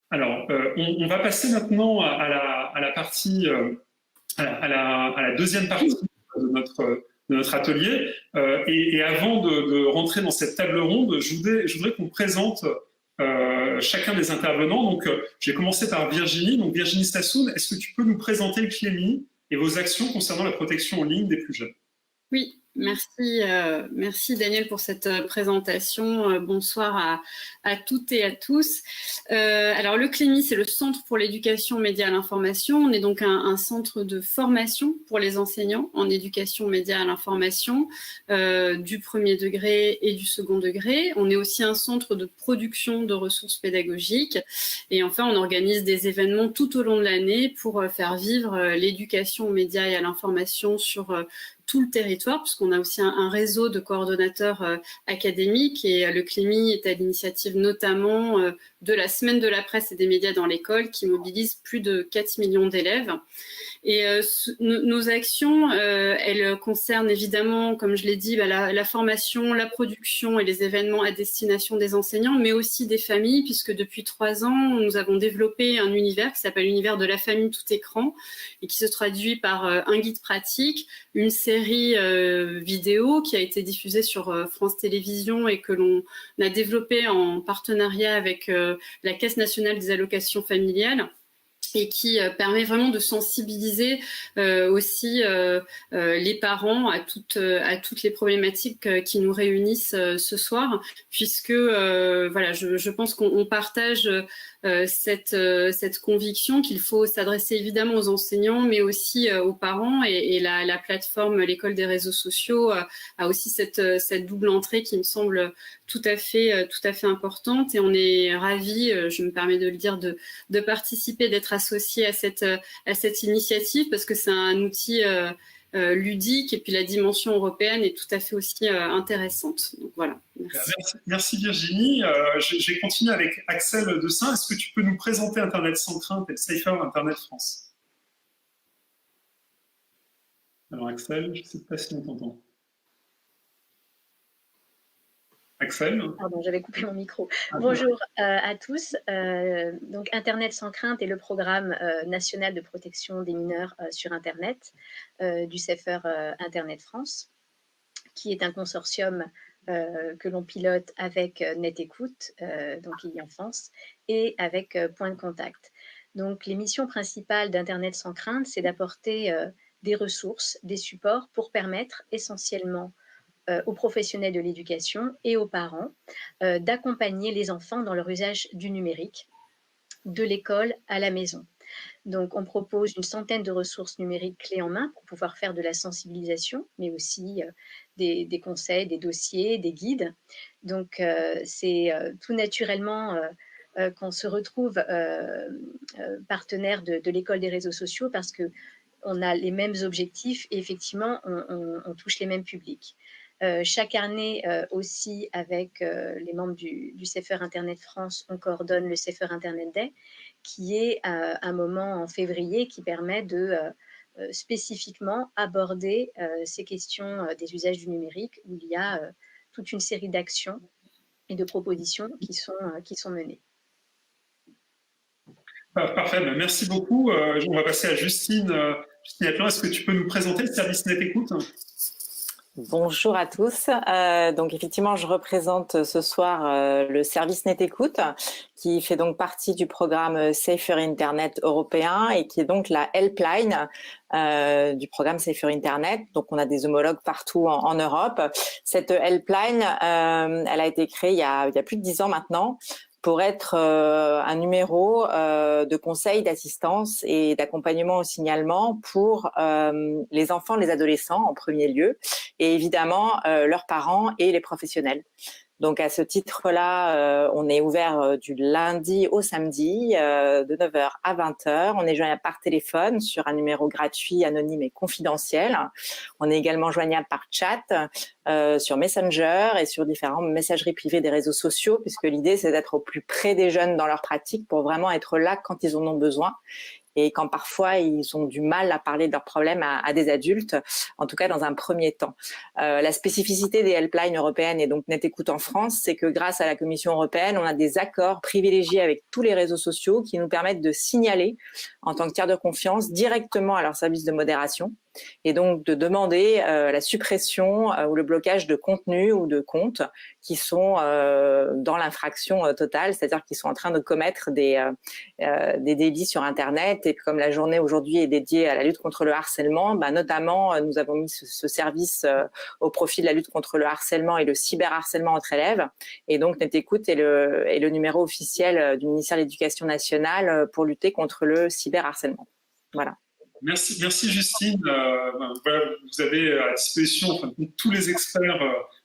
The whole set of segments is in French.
Alors, on va passer maintenant à la partie, à la deuxième partie de notre atelier. Et avant de rentrer dans cette table ronde, je voudrais qu'on présente chacun des intervenants. Donc, j'ai commencé par Virginie. Donc, Virginie Sassoon, est-ce que tu peux nous présenter le CLEMI et vos actions concernant la protection en ligne des plus jeunes? Oui, merci Daniel pour cette présentation. Bonsoir à toutes et à tous. Alors le CLEMI, c'est le Centre pour l'éducation média à l'information. On est donc un centre de formation pour les enseignants en éducation média à l'information du premier degré et du second degré. On est aussi un centre de production de ressources pédagogiques. Et enfin, on organise des événements tout au long de l'année pour faire vivre l'éducation aux médias et à l'information sur tout le territoire, puisqu'on a aussi un réseau de coordonnateurs académiques et le CLEMI est à l'initiative notamment de la Semaine de la presse et des médias dans l'école qui mobilise plus de 4 millions d'élèves. Et nos actions, elles concernent évidemment, comme je l'ai dit, la formation, la production et les événements à destination des enseignants, mais aussi des familles, puisque depuis 3 ans, nous avons développé un univers qui s'appelle l'univers de la famille tout écran et qui se traduit par un guide pratique, une série vidéo qui a été diffusée sur France Télévisions et que l'on a développé en partenariat avec la Caisse nationale des allocations familiales, et qui permet vraiment de sensibiliser aussi les parents à toutes les problématiques qui nous réunissent ce soir, puisque voilà, je pense qu'on partage cette conviction qu'il faut s'adresser évidemment aux enseignants, mais aussi aux parents, et la plateforme L'école des réseaux sociaux a aussi cette double entrée qui me semble tout à fait importante, et on est ravis, je me permets de le dire, de participer, d'être associé à cette initiative, parce que c'est un outil ludique, et puis la dimension européenne est tout à fait aussi intéressante. Donc voilà. Merci Virginie. Je vais continuer avec Axel Dessin. Est-ce que tu peux nous présenter Internet sans crainte et le Safer Internet France? Alors Axel, je ne sais pas si on t'entend. Axel? Pardon, j'avais coupé mon micro. Bonjour à tous. Donc Internet sans crainte est le programme national de protection des mineurs sur Internet du Safer Internet France, qui est un consortium que l'on pilote avec NetÉcoute, donc e-enfance, et avec Point de Contact. Donc les missions principales d'Internet sans crainte, c'est d'apporter des ressources, des supports pour permettre essentiellement aux professionnels de l'éducation et aux parents d'accompagner les enfants dans leur usage du numérique, de l'école à la maison. Donc, on propose une centaine de ressources numériques clés en main pour pouvoir faire de la sensibilisation, mais aussi des conseils, des dossiers, des guides. Donc, c'est tout naturellement qu'on se retrouve partenaire de l'école des réseaux sociaux, parce qu'on a les mêmes objectifs et effectivement, on touche les mêmes publics. Chaque année aussi, avec les membres du Safer Internet France, on coordonne le Safer Internet Day, qui est un moment en février qui permet de spécifiquement aborder ces questions des usages du numérique, où il y a toute une série d'actions et de propositions qui sont menées. Parfait, merci beaucoup. On va passer à Justine. Justine Atlan, est-ce que tu peux nous présenter le service NetÉcoute? Bonjour à tous. Donc effectivement, je représente ce soir le service NetÉcoute, qui fait donc partie du programme Safer Internet européen et qui est donc la helpline du programme Safer Internet. Donc on a des homologues partout en Europe. Cette helpline, elle a été créée il y a plus de 10 ans maintenant, pour être un numéro de conseil, d'assistance et d'accompagnement au signalement pour les enfants, les adolescents en premier lieu, et évidemment leurs parents et les professionnels. Donc à ce titre-là, on est ouvert du lundi au samedi de 9h à 20h. On est joignable par téléphone sur un numéro gratuit, anonyme et confidentiel. On est également joignable par chat sur Messenger et sur différentes messageries privées des réseaux sociaux, puisque l'idée c'est d'être au plus près des jeunes dans leur pratique pour vraiment être là quand ils en ont besoin. et quand parfois ils ont du mal à parler de leurs problèmes à des adultes, en tout cas dans un premier temps. La spécificité des helplines européennes et donc NetÉcoute en France, c'est que grâce à la Commission européenne, on a des accords privilégiés avec tous les réseaux sociaux qui nous permettent de signaler en tant que tiers de confiance directement à leur service de modération et donc de demander la suppression ou le blocage de contenus ou de comptes qui sont dans l'infraction totale, c'est-à-dire qu'ils sont en train de commettre des délits sur Internet. Et comme la journée aujourd'hui est dédiée à la lutte contre le harcèlement, notamment nous avons mis ce service au profit de la lutte contre le harcèlement et le cyberharcèlement entre élèves. Et donc NetÉcoute est le numéro officiel du ministère de l'Éducation nationale pour lutter contre le cyberharcèlement. Voilà. Merci Justine. Voilà, vous avez à disposition tous les experts,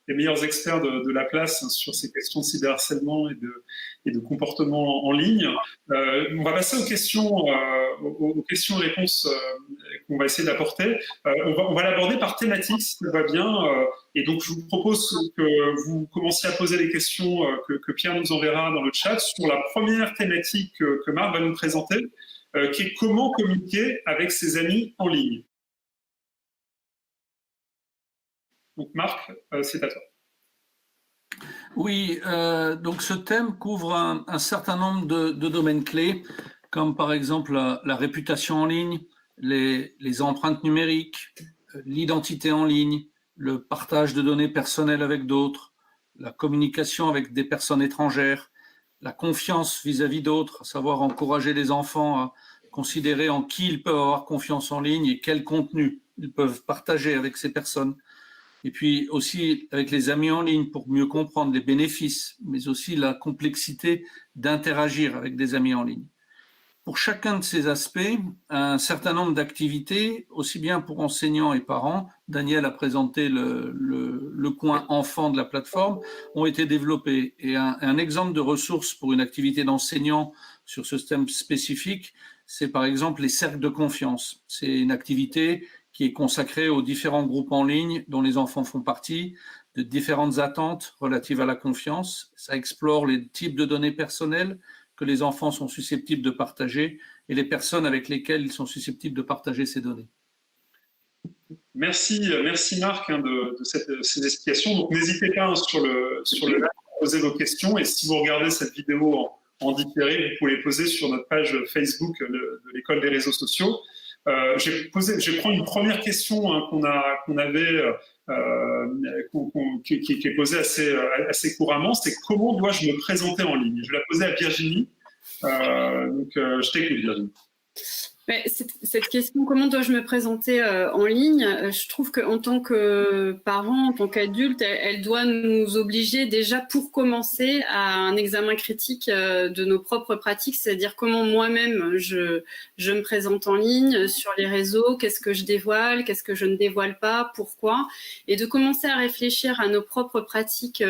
les meilleurs experts de la place sur ces questions de cyberharcèlement et de comportement en ligne. On va passer aux questions et réponses qu'on va essayer d'apporter. On va l'aborder par thématique, si ça va bien. Et donc, je vous propose que vous commenciez à poser les questions que Pierre nous enverra dans le chat sur la première thématique que Marc va nous présenter, qui est comment communiquer avec ses amis en ligne. Donc Marc, c'est à toi. Oui, donc ce thème couvre un certain nombre de domaines clés, comme par exemple la réputation en ligne, les empreintes numériques, l'identité en ligne, le partage de données personnelles avec d'autres, la communication avec des personnes étrangères, la confiance vis-à-vis d'autres, à savoir encourager les enfants à considérer en qui ils peuvent avoir confiance en ligne et quel contenu ils peuvent partager avec ces personnes. Et puis aussi avec les amis en ligne pour mieux comprendre les bénéfices, mais aussi la complexité d'interagir avec des amis en ligne. Pour chacun de ces aspects, un certain nombre d'activités, aussi bien pour enseignants et parents, Daniel a présenté le coin enfant de la plateforme, ont été développées. Et un exemple de ressources pour une activité d'enseignant sur ce thème spécifique, c'est par exemple les cercles de confiance. C'est une activité qui est consacrée aux différents groupes en ligne dont les enfants font partie, de différentes attentes relatives à la confiance. Ça explore les types de données personnelles que les enfants sont susceptibles de partager et les personnes avec lesquelles ils sont susceptibles de partager ces données. Merci Marc de ces explications. Donc n'hésitez pas sur le live à poser vos questions et si vous regardez cette vidéo en différé, vous pouvez les poser sur notre page Facebook de l'École des réseaux sociaux. Je vais prendre une première question qui est posée assez couramment, c'est comment dois-je me présenter en ligne? Je vais la poser à Virginie. Je t'écoute, Virginie. Cette question, comment dois-je me présenter en ligne, je trouve qu'en tant que parent, en tant qu'adulte, elle doit nous obliger déjà pour commencer à un examen critique de nos propres pratiques, c'est-à-dire comment moi-même je me présente en ligne, sur les réseaux, qu'est-ce que je dévoile, qu'est-ce que je ne dévoile pas, pourquoi, et de commencer à réfléchir à nos propres pratiques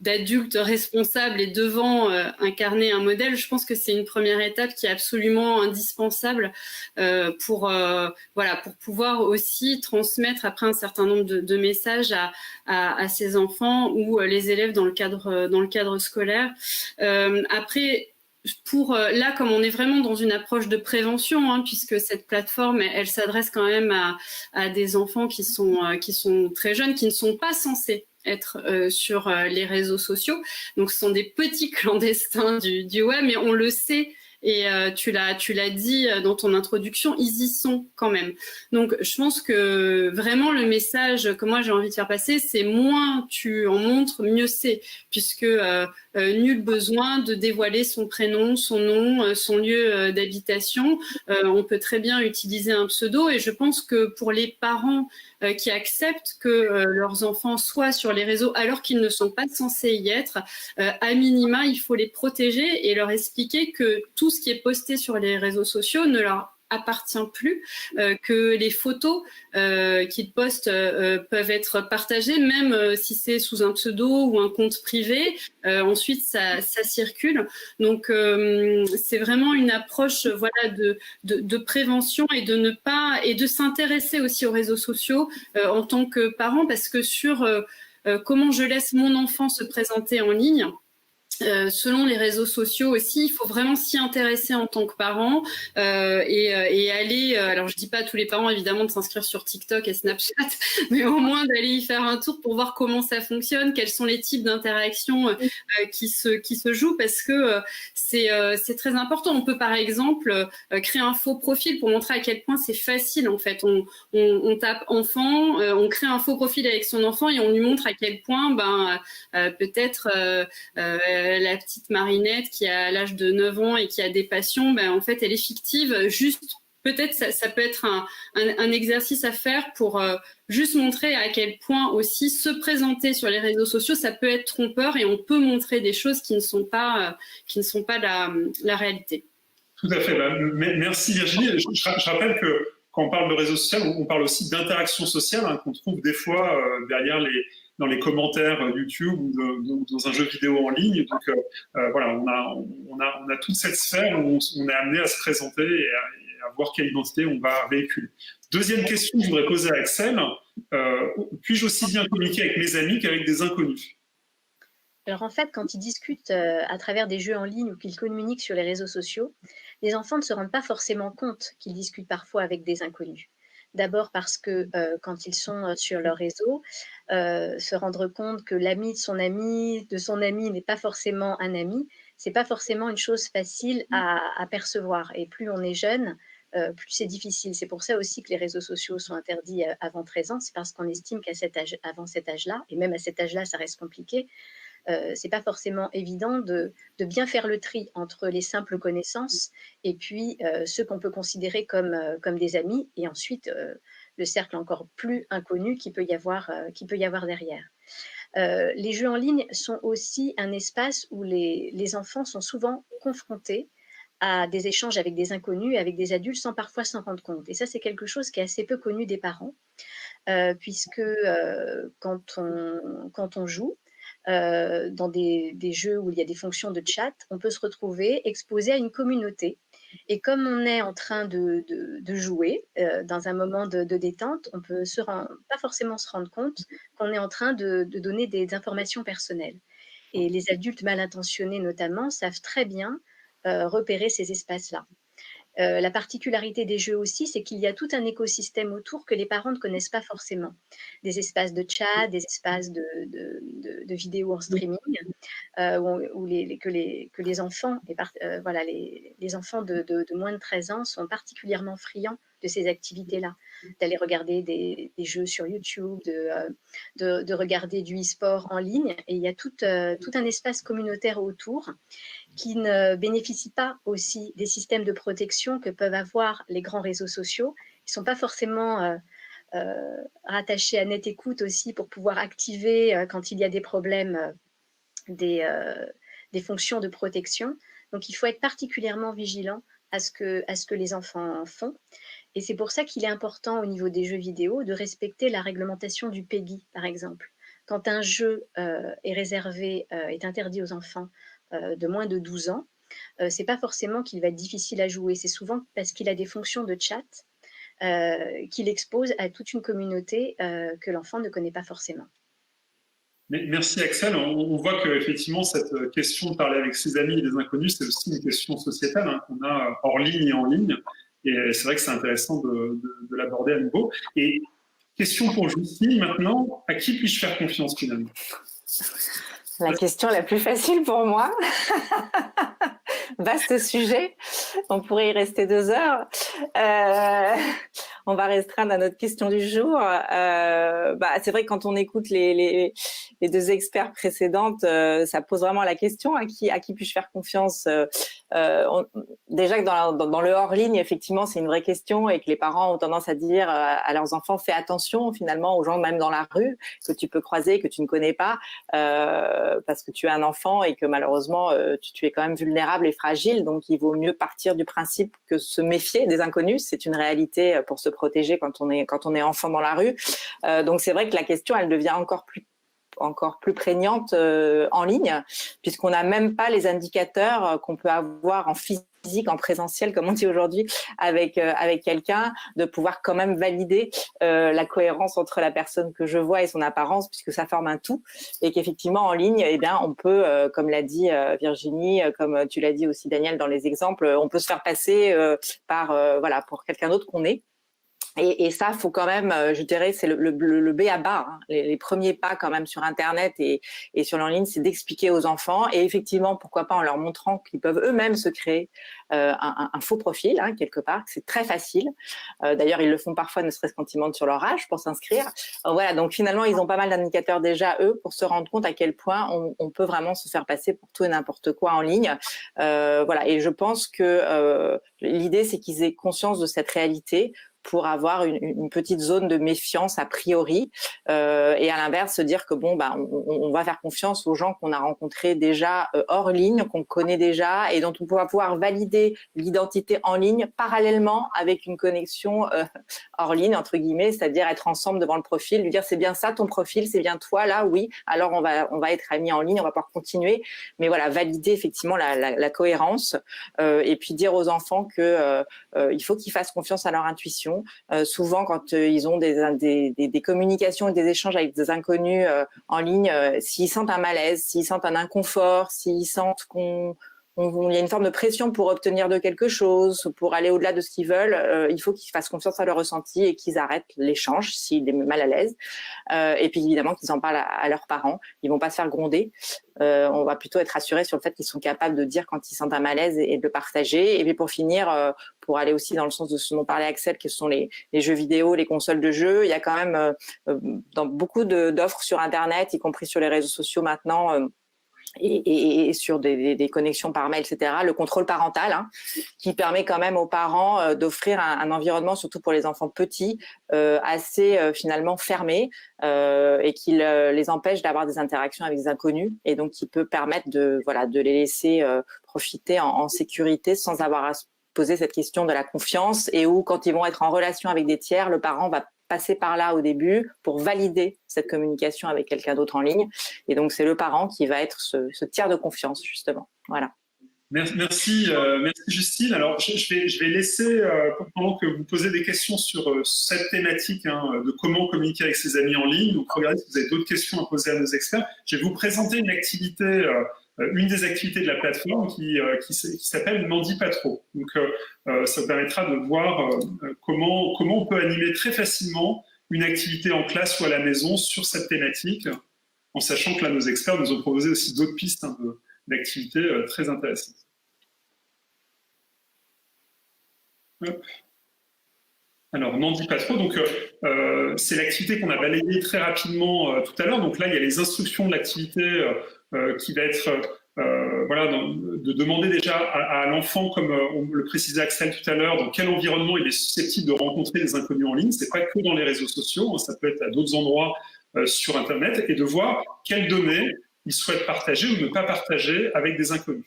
d'adultes responsables et devant incarner un modèle. Je pense que c'est une première étape qui est absolument indispensable pour pouvoir aussi transmettre après un certain nombre de messages à ces enfants ou les élèves dans le cadre scolaire. Après, là, comme on est vraiment dans une approche de prévention, puisque cette plateforme, elle s'adresse quand même à des enfants qui sont très jeunes, qui ne sont pas censés être sur les réseaux sociaux. Donc, ce sont des petits clandestins du web, mais on le sait. Et tu l'as dit dans ton introduction, ils y sont quand même. Donc, je pense que vraiment le message que moi j'ai envie de faire passer, c'est moins tu en montres, mieux c'est, puisque nul besoin de dévoiler son prénom, son nom, son lieu d'habitation. On peut très bien utiliser un pseudo, et je pense que pour les parents qui acceptent que leurs enfants soient sur les réseaux alors qu'ils ne sont pas censés y être, à minima, il faut les protéger et leur expliquer que tout ce qui est posté sur les réseaux sociaux ne leur appartient plus, que les photos qu'ils postent peuvent être partagées, même si c'est sous un pseudo ou un compte privé. Ensuite, ça circule. Donc, c'est vraiment une approche, de prévention et de s'intéresser aussi aux réseaux sociaux en tant que parent, parce que sur comment je laisse mon enfant se présenter en ligne, selon les réseaux sociaux aussi, il faut vraiment s'y intéresser en tant que parent et aller. Alors, je dis pas à tous les parents évidemment de s'inscrire sur TikTok et Snapchat, mais au moins d'aller y faire un tour pour voir comment ça fonctionne, quels sont les types d'interactions qui se jouent, parce que c'est très important. On peut par exemple créer un faux profil pour montrer à quel point c'est facile en fait. On tape enfant, on crée un faux profil avec son enfant et on lui montre à quel point peut-être la petite Marinette qui a l'âge de 9 ans et qui a des passions, en fait, elle est fictive. Juste, peut-être, ça peut être un exercice à faire pour juste montrer à quel point aussi se présenter sur les réseaux sociaux, ça peut être trompeur et on peut montrer des choses qui ne sont pas la réalité. Tout à fait. Merci Virginie. Je rappelle que quand on parle de réseaux sociaux, on parle aussi d'interaction sociale qu'on trouve des fois derrière dans les commentaires YouTube ou dans un jeu vidéo en ligne. Donc voilà, on a toute cette sphère où on est amené à se présenter et à voir quelle identité on va véhiculer. Deuxième question que je voudrais poser à Axel. Puis-je aussi bien communiquer avec mes amis qu'avec des inconnus? Alors en fait, quand ils discutent à travers des jeux en ligne ou qu'ils communiquent sur les réseaux sociaux, les enfants ne se rendent pas forcément compte qu'ils discutent parfois avec des inconnus. D'abord parce que quand ils sont sur leur réseau, se rendre compte que l'ami de son ami n'est pas forcément un ami, c'est pas forcément une chose facile à percevoir. Et plus on est jeune, plus c'est difficile. C'est pour ça aussi que les réseaux sociaux sont interdits avant 13 ans. C'est parce qu'on estime avant cet âge-là, et même à cet âge-là, ça reste compliqué. C'est pas forcément évident de bien faire le tri entre les simples connaissances et puis ceux qu'on peut considérer comme des amis, et ensuite le cercle encore plus inconnu qu'il peut y avoir derrière. Les jeux en ligne sont aussi un espace où les enfants sont souvent confrontés à des échanges avec des inconnus, avec des adultes, sans parfois s'en rendre compte. Et ça, c'est quelque chose qui est assez peu connu des parents, puisque quand on joue, dans des jeux où il y a des fonctions de chat, on peut se retrouver exposé à une communauté. Et comme on est en train de jouer dans un moment de détente, on peut pas forcément se rendre compte qu'on est en train de donner des informations personnelles. Et les adultes mal intentionnés notamment savent très bien repérer ces espaces-là. La particularité des jeux aussi, c'est qu'il y a tout un écosystème autour que les parents ne connaissent pas forcément. Des espaces de chat, des espaces de vidéos en streaming, que les enfants, les enfants de moins de 13 ans sont particulièrement friands de ces activités-là, d'aller regarder des jeux sur YouTube, de regarder du e-sport en ligne. Et il y a tout un espace communautaire autour qui ne bénéficient pas aussi des systèmes de protection que peuvent avoir les grands réseaux sociaux. Ils ne sont pas forcément rattachés à NetÉcoute aussi pour pouvoir activer, quand il y a des problèmes, des fonctions de protection. Donc, il faut être particulièrement vigilant à ce que les enfants font. Et c'est pour ça qu'il est important au niveau des jeux vidéo de respecter la réglementation du PEGI, par exemple. Quand un jeu est interdit aux enfants de moins de 12 ans, c'est pas forcément qu'il va être difficile à jouer, c'est souvent parce qu'il a des fonctions de chat qu'il expose à toute une communauté que l'enfant ne connaît pas forcément. Merci Axel. On voit qu'effectivement cette question de parler avec ses amis et des inconnus, c'est aussi une question sociétale qu'on a hors ligne et en ligne. Et c'est vrai que c'est intéressant de l'aborder à nouveau. Et question pour Justine maintenant, à qui puis-je faire confiance finalement? La question la plus facile pour moi. Vaste sujet, on pourrait y rester 2 heures. On va restreindre à notre question du jour. C'est vrai que quand on écoute les 2 experts précédentes, ça pose vraiment la question à qui puis-je faire confiance. Déjà que dans le hors-ligne, effectivement, c'est une vraie question et que les parents ont tendance à dire à leurs enfants, fais attention finalement aux gens même dans la rue que tu peux croiser, que tu ne connais pas, parce que tu es un enfant et que malheureusement tu es quand même vulnérable et fragile. Donc il vaut mieux partir du principe que se méfier des inconnus. C'est une réalité pour se protéger quand on est enfant dans la rue. Donc c'est vrai que la question, elle devient encore plus encore plus prégnante en ligne, puisqu'on n'a même pas les indicateurs qu'on peut avoir en physique, en présentiel, comme on dit aujourd'hui, avec quelqu'un, de pouvoir quand même valider la cohérence entre la personne que je vois et son apparence, puisque ça forme un tout, et qu'effectivement en ligne, eh bien, on peut, comme l'a dit Virginie, comme tu l'as dit aussi Daniel dans les exemples, on peut se faire passer par voilà, pour quelqu'un d'autre qu'on est. Et ça, faut quand même, je dirais, c'est le B à bas, hein. Les premiers pas quand même sur Internet et sur l'en ligne, c'est d'expliquer aux enfants, et effectivement, pourquoi pas en leur montrant qu'ils peuvent eux-mêmes se créer un faux profil, hein, quelque part, c'est très facile. D'ailleurs, ils le font parfois, ne serait-ce quand ils mentent sur leur âge pour s'inscrire. Voilà, donc finalement, ils ont pas mal d'indicateurs déjà, eux, pour se rendre compte à quel point on peut vraiment se faire passer pour tout et n'importe quoi en ligne. Voilà, et je pense que l'idée, c'est qu'ils aient conscience de cette réalité, pour avoir une petite zone de méfiance a priori, et à l'inverse se dire que bon, bah, on va faire confiance aux gens qu'on a rencontrés déjà hors ligne, qu'on connaît déjà, et dont on va pouvoir valider l'identité en ligne parallèlement avec une connexion hors ligne, entre guillemets, c'est-à-dire être ensemble devant le profil, lui dire c'est bien ça ton profil, c'est bien toi là, oui, alors on va être amis en ligne, on va pouvoir continuer, mais voilà, valider effectivement la cohérence, et puis dire aux enfants que il faut qu'ils fassent confiance à leur intuition. Souvent, quand ils ont des communications et des échanges avec des inconnus en ligne, s'ils sentent un malaise, s'ils sentent un inconfort, s'ils sentent il y a une forme de pression pour obtenir de quelque chose, pour aller au-delà de ce qu'ils veulent, il faut qu'ils fassent confiance à leur ressenti et qu'ils arrêtent l'échange s'il est mal à l'aise. Et puis évidemment qu'ils en parlent à leurs parents. Ils vont pas se faire gronder. On va plutôt être rassurés sur le fait qu'ils sont capables de dire quand ils sentent un malaise et de le partager. Et puis pour finir, pour aller aussi dans le sens de ce dont parlait Axel, que sont les jeux vidéo, les consoles de jeux, il y a quand même dans beaucoup d'offres sur Internet, y compris sur les réseaux sociaux maintenant, et sur des connexions par mail, etc., le contrôle parental, hein, qui permet quand même aux parents d'offrir un environnement, surtout pour les enfants petits, assez finalement fermé, et qui les empêche d'avoir des interactions avec des inconnus, et donc qui peut permettre de les laisser profiter en sécurité sans avoir à se poser cette question de la confiance, et où quand ils vont être en relation avec des tiers, le parent va passer par là au début pour valider cette communication avec quelqu'un d'autre en ligne. Et donc, c'est le parent qui va être ce tiers de confiance, justement. Voilà. Merci Justine. Alors, je vais laisser, pendant que vous posez des questions sur cette thématique, hein, de comment communiquer avec ses amis en ligne, donc regardez si vous avez d'autres questions à poser à nos experts. Je vais vous présenter une activité, une des activités de la plateforme qui s'appelle N'en dis pas trop. Donc, ça vous permettra de voir comment on peut animer très facilement une activité en classe ou à la maison sur cette thématique, en sachant que là, nos experts nous ont proposé aussi d'autres pistes, hein, d'activités très intéressantes. Hop. Alors, n'en dis pas trop. Donc, c'est l'activité qu'on a balayée très rapidement tout à l'heure. Donc là, il y a les instructions de l'activité qui va être de demander déjà à l'enfant, comme on le précisait Axel tout à l'heure, dans quel environnement il est susceptible de rencontrer des inconnus en ligne. C'est pas que dans les réseaux sociaux, hein, ça peut être à d'autres endroits sur Internet, et de voir quelles données il souhaite partager ou ne pas partager avec des inconnus.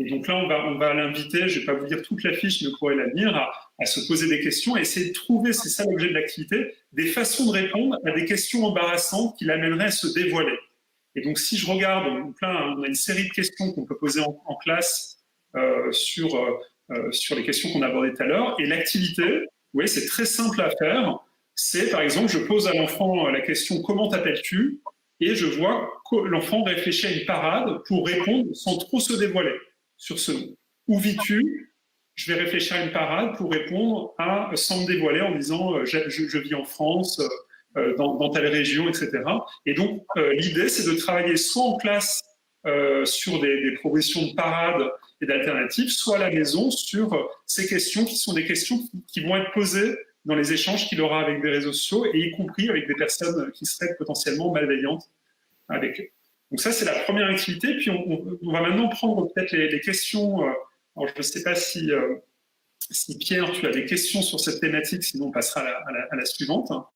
Et donc là, on va l'inviter, je ne vais pas vous dire toute la fiche, mais vous pourrez la lire, à se poser des questions et essayer de trouver, c'est ça l'objet de l'activité, des façons de répondre à des questions embarrassantes qui l'amèneraient à se dévoiler. Et donc, si je regarde, donc là, on a une série de questions qu'on peut poser en classe sur les questions qu'on a abordées tout à l'heure. Et l'activité, vous voyez, c'est très simple à faire. C'est, par exemple, je pose à l'enfant la question « Comment t'appelles-tu » et je vois que l'enfant réfléchit à une parade pour répondre sans trop se dévoiler sur ce nom. Où vis-tu? Je vais réfléchir à une parade pour répondre sans me dévoiler en disant je vis en France, dans telle région, etc. Et donc, l'idée, c'est de travailler soit en classe sur des progressions de parade et d'alternatives, soit à la maison sur ces questions qui sont des questions qui vont être posées dans les échanges qu'il aura avec des réseaux sociaux, et y compris avec des personnes qui seraient potentiellement malveillantes avec eux. Donc ça, c'est la première activité. Puis on va maintenant prendre peut-être les questions. Alors, je ne sais pas si Pierre, tu as des questions sur cette thématique, sinon on passera à la suivante. Alors,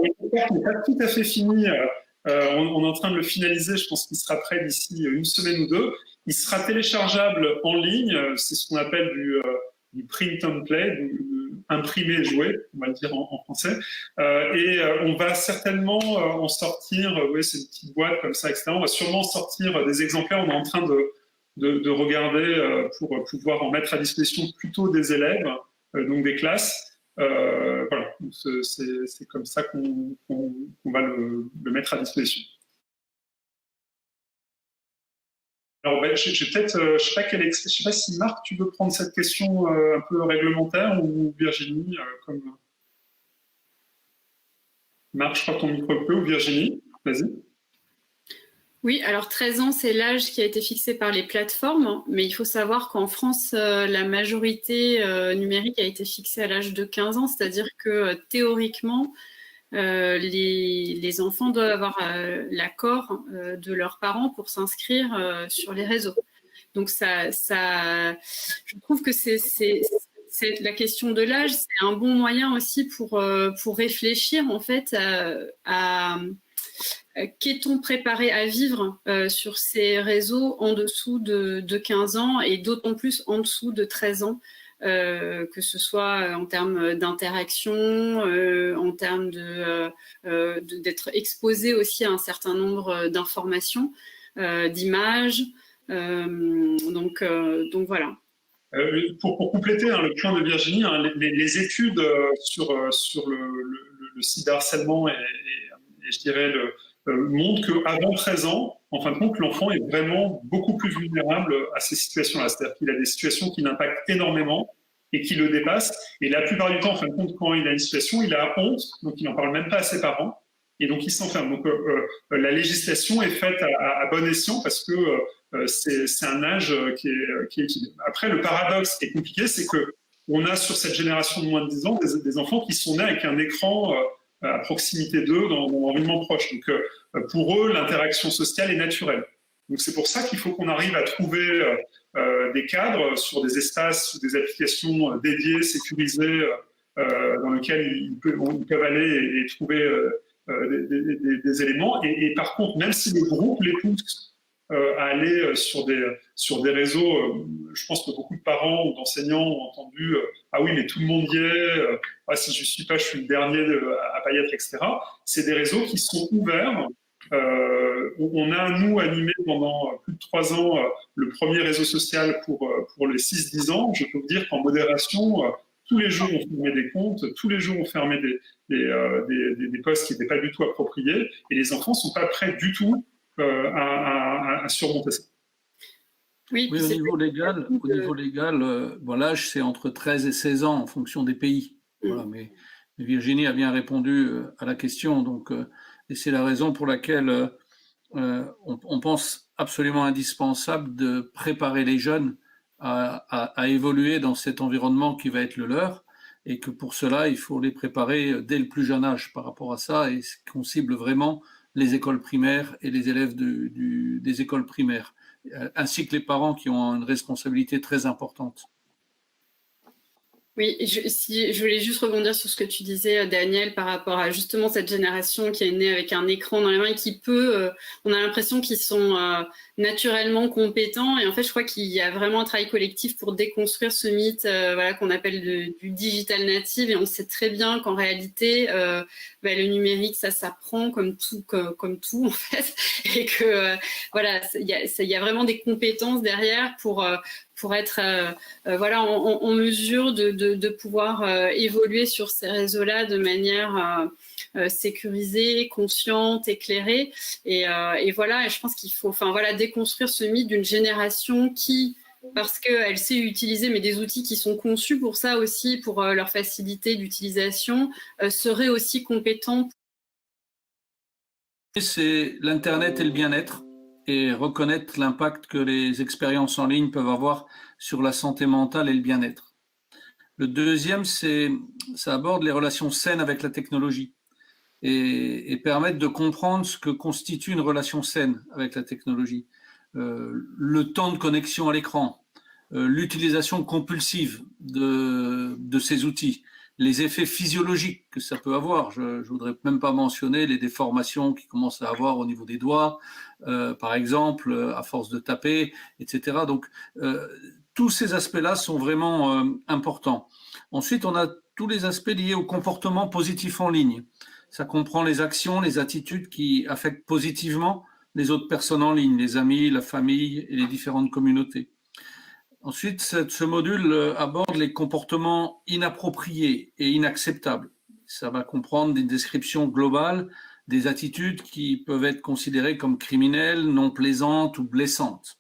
le n'est pas tout à fait fini. On est en train de le finaliser. Je pense qu'il sera prêt d'ici une semaine ou deux. Il sera téléchargeable en ligne. C'est ce qu'on appelle du print and play, imprimer et jouer, on va le dire en français. On va certainement en sortir, c'est une petite boîte comme ça, etc. On va sûrement sortir des exemplaires. On est en train de regarder pour pouvoir en mettre à disposition plutôt des élèves, donc des classes. Voilà, c'est comme ça qu'on va le mettre à disposition. Alors, je sais pas si Marc, tu veux prendre cette question un peu réglementaire ou Virginie, comme Marc, je crois que ton micro est peu, ou Virginie, vas-y. Oui, alors 13 ans, c'est l'âge qui a été fixé par les plateformes, mais il faut savoir qu'en France, la majorité numérique a été fixée à l'âge de 15 ans, c'est-à-dire que théoriquement, les enfants doivent avoir l'accord de leurs parents pour s'inscrire sur les réseaux. Donc je trouve que c'est la question de l'âge, c'est un bon moyen aussi pour réfléchir en fait à qu'est-on préparé à vivre sur ces réseaux en dessous de 15 ans et d'autant plus en dessous de 13 ans. Que ce soit en termes d'interaction, en termes d'être exposé aussi à un certain nombre d'informations, d'images. Donc voilà. Pour compléter le point de Virginie, les études sur le cyberharcèlement et je dirais montrent qu'avant 13 ans, en fin de compte, l'enfant est vraiment beaucoup plus vulnérable à ces situations-là. C'est-à-dire qu'il a des situations qui l'impactent énormément et qui le dépassent. Et la plupart du temps, en fin de compte, quand il a une situation, il a honte, donc il n'en parle même pas à ses parents, et donc il s'enferme. Donc la législation est faite à bon escient parce que c'est un âge qui est utile. Après, le paradoxe qui est compliqué, c'est qu'on a sur cette génération de moins de 10 ans des enfants qui sont nés avec un écran à proximité d'eux, dans l'environnement proche. Donc, pour eux, l'interaction sociale est naturelle. Donc, c'est pour ça qu'il faut qu'on arrive à trouver des cadres sur des espaces ou des applications dédiées, sécurisées, dans lesquelles ils peuvent aller et trouver des éléments. Et par contre, même si le groupe les pousse à aller sur des réseaux, je pense que beaucoup de parents ou d'enseignants ont entendu ah oui, mais tout le monde y est, si je ne suis pas, je suis le dernier à pas y être, etc. C'est des réseaux qui sont ouverts. On a, nous, animé pendant plus de 3 ans le premier réseau social pour les 6-10 ans. Je peux vous dire qu'en modération, tous les jours, on fermait des comptes, tous les jours, on fermait des posts qui n'étaient pas du tout appropriés, et les enfants ne sont pas prêts du tout à surmonter ça. Oui, au niveau légal, l'âge, c'est entre 13 et 16 ans en fonction des pays. Voilà, mais Virginie a bien répondu à la question, donc, et c'est la raison pour laquelle on pense absolument indispensable de préparer les jeunes à évoluer dans cet environnement qui va être le leur, et que pour cela, il faut les préparer dès le plus jeune âge par rapport à ça, et qu'on cible vraiment les écoles primaires et les élèves des écoles primaires, ainsi que les parents qui ont une responsabilité très importante. Oui, je voulais juste rebondir sur ce que tu disais, Daniel, par rapport à justement cette génération qui est née avec un écran dans les mains et qui on a l'impression qu'ils sont naturellement compétents. Et en fait, je crois qu'il y a vraiment un travail collectif pour déconstruire ce mythe qu'on appelle du digital native. Et on sait très bien qu'en réalité, le numérique, ça s'apprend comme tout en fait. Et que il y a vraiment des compétences derrière pour être en mesure de pouvoir évoluer sur ces réseaux-là de manière sécurisée, consciente, éclairée. Et je pense qu'il faut déconstruire ce mythe d'une génération qui, parce qu'elle sait utiliser mais des outils qui sont conçus pour ça aussi, pour leur facilité d'utilisation, serait aussi compétent. C'est l'Internet et le bien-être, et reconnaître l'impact que les expériences en ligne peuvent avoir sur la santé mentale et le bien-être. Le deuxième, ça aborde les relations saines avec la technologie et permettre de comprendre ce que constitue une relation saine avec la technologie. Le temps de connexion à l'écran, l'utilisation compulsive de ces outils, les effets physiologiques que ça peut avoir. Je ne voudrais même pas mentionner les déformations qu'ils commencent à avoir au niveau des doigts, par exemple, à force de taper, etc. Donc, tous ces aspects-là sont vraiment importants. Ensuite, on a tous les aspects liés au comportement positif en ligne. Ça comprend les actions, les attitudes qui affectent positivement les autres personnes en ligne, les amis, la famille et les différentes communautés. Ensuite, ce module aborde les comportements inappropriés et inacceptables. Ça va comprendre des descriptions globales des attitudes qui peuvent être considérées comme criminelles, non plaisantes ou blessantes.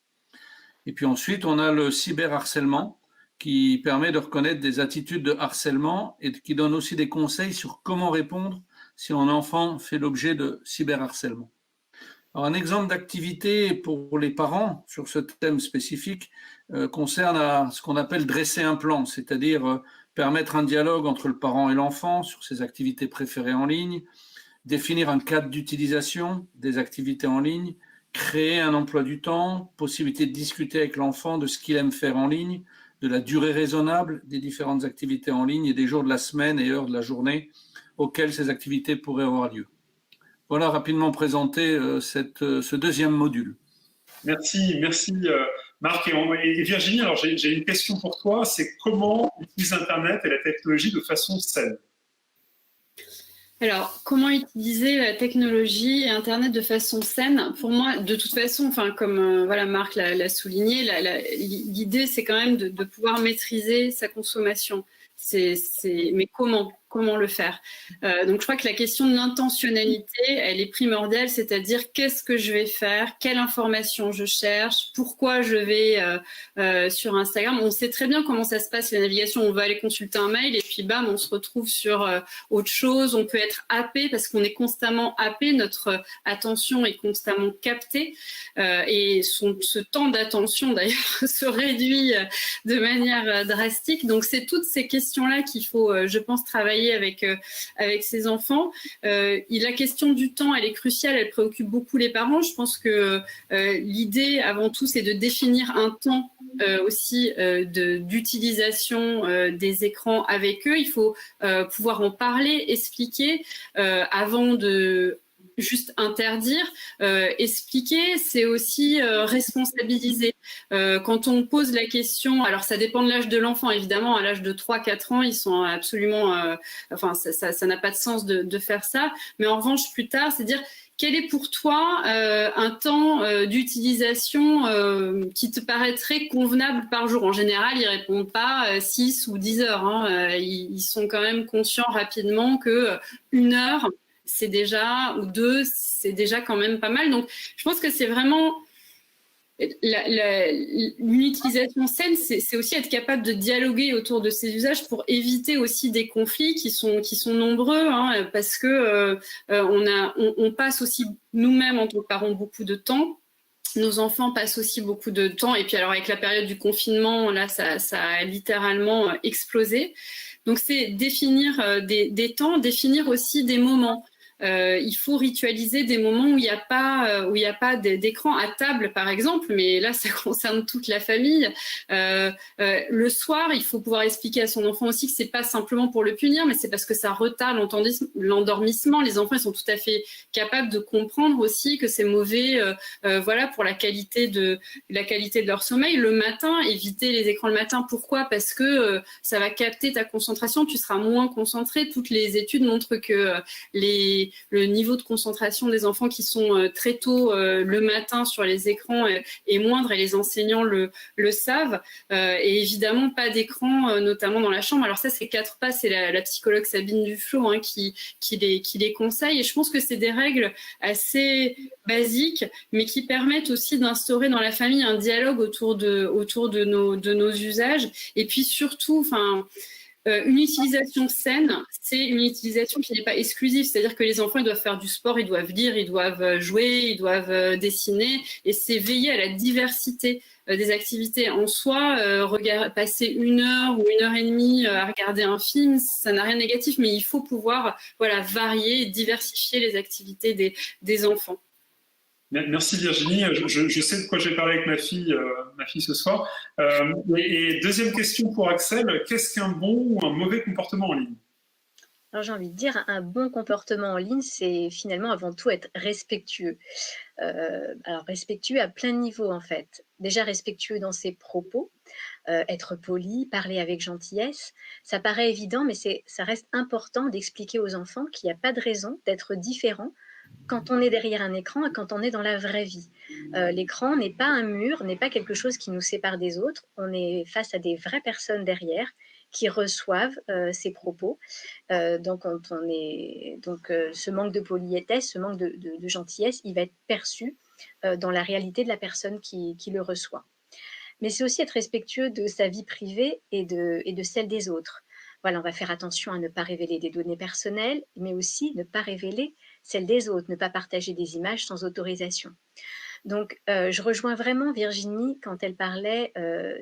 Et puis ensuite, on a le cyberharcèlement qui permet de reconnaître des attitudes de harcèlement et qui donne aussi des conseils sur comment répondre si un enfant fait l'objet de cyberharcèlement. Alors, un exemple d'activité pour les parents sur ce thème spécifique concerne à ce qu'on appelle dresser un plan, c'est-à-dire permettre un dialogue entre le parent et l'enfant sur ses activités préférées en ligne, définir un cadre d'utilisation des activités en ligne, créer un emploi du temps, possibilité de discuter avec l'enfant de ce qu'il aime faire en ligne, de la durée raisonnable des différentes activités en ligne et des jours de la semaine et heures de la journée auxquels ces activités pourraient avoir lieu. Voilà rapidement présenté ce deuxième module. Merci Marc et Virginie. Alors j'ai une question pour toi, c'est comment utiliser Internet et la technologie de façon saine? Alors, comment utiliser la technologie et Internet de façon saine? Pour moi, de toute façon, enfin, comme voilà, Marc l'a souligné, l'idée, c'est quand même de pouvoir maîtriser sa consommation. Mais comment le faire? Donc, je crois que la question de l'intentionnalité, elle est primordiale, c'est-à-dire qu'est-ce que je vais faire, quelle information je cherche, pourquoi je vais sur Instagram. On sait très bien comment ça se passe, la navigation. On va aller consulter un mail et puis bam, on se retrouve sur autre chose. On peut être happé parce qu'on est constamment happé, notre attention est constamment captée et ce temps d'attention d'ailleurs se réduit de manière drastique. Donc, c'est toutes ces questions-là qu'il faut, je pense, travailler avec ses enfants. La question du temps, elle est cruciale, elle préoccupe beaucoup les parents. Je pense que l'idée, avant tout, c'est de définir un temps aussi d'utilisation des écrans avec eux. Il faut pouvoir en parler, expliquer avant de juste interdire, expliquer, c'est aussi responsabiliser. Quand on pose la question, alors ça dépend de l'âge de l'enfant, évidemment, à l'âge de 3-4 ans, ils sont absolument... enfin, ça n'a pas de sens de faire ça. Mais en revanche, plus tard, c'est dire... Quel est pour toi un temps d'utilisation qui te paraîtrait convenable par jour? En général, ils répondent pas 6 ou 10 heures. Hein. Ils sont quand même conscients rapidement que 1 heure, c'est déjà, ou 2, c'est déjà quand même pas mal. Donc, je pense que c'est vraiment... Une utilisation saine, c'est aussi être capable de dialoguer autour de ces usages pour éviter aussi des conflits qui sont nombreux, hein, parce que on passe aussi nous-mêmes en tant que parents beaucoup de temps. Nos enfants passent aussi beaucoup de temps. Et puis alors avec la période du confinement, là, ça a littéralement explosé. Donc c'est définir des temps, définir aussi des moments. Il faut ritualiser des moments où il n'y a pas d'écran à table, par exemple, mais là, ça concerne toute la famille. Le soir, il faut pouvoir expliquer à son enfant aussi que c'est pas simplement pour le punir, mais c'est parce que ça retarde l'endormissement. Les enfants, ils sont tout à fait capables de comprendre aussi que c'est mauvais, voilà, pour la qualité de leur sommeil. Le matin, éviter les écrans le matin. Pourquoi? Parce que ça va capter ta concentration, tu seras moins concentré. Toutes les études montrent que le niveau de concentration des enfants qui sont très tôt le matin sur les écrans est moindre et les enseignants le savent. Et évidemment, pas d'écran, notamment dans la chambre. Alors ça, c'est 4 pas, c'est la psychologue Sabine Duflo hein, qui les conseille. Et je pense que c'est des règles assez basiques, mais qui permettent aussi d'instaurer dans la famille un dialogue autour de nos usages. Et puis surtout, enfin... une utilisation saine, c'est une utilisation qui n'est pas exclusive, c'est-à-dire que les enfants ils doivent faire du sport, ils doivent lire, ils doivent jouer, ils doivent dessiner, et c'est veiller à la diversité des activités en soi. Passer 1 heure ou 1 heure et demie à regarder un film, ça n'a rien de négatif, mais il faut pouvoir varier, diversifier les activités des enfants. Merci Virginie. Je sais de quoi j'ai parlé avec ma fille ce soir. Et deuxième question pour Axel, qu'est-ce qu'un bon ou un mauvais comportement en ligne? Alors j'ai envie de dire, un bon comportement en ligne, c'est finalement avant tout être respectueux. Alors respectueux à plein de niveaux en fait. déjà respectueux dans ses propos, être poli, parler avec gentillesse. Ça paraît évident, mais ça reste important d'expliquer aux enfants qu'il n'y a pas de raison d'être différent quand on est derrière un écran et quand on est dans la vraie vie. L'écran n'est pas un mur, n'est pas quelque chose qui nous sépare des autres. On est face à des vraies personnes derrière qui reçoivent ces propos. Donc, ce manque de politesse, ce manque de gentillesse, il va être perçu dans la réalité de la personne qui le reçoit. Mais c'est aussi être respectueux de sa vie privée et de celle des autres. Voilà, on va faire attention à ne pas révéler des données personnelles, mais aussi ne pas révéler celles des autres, ne pas partager des images sans autorisation. Donc, je rejoins vraiment Virginie quand elle parlait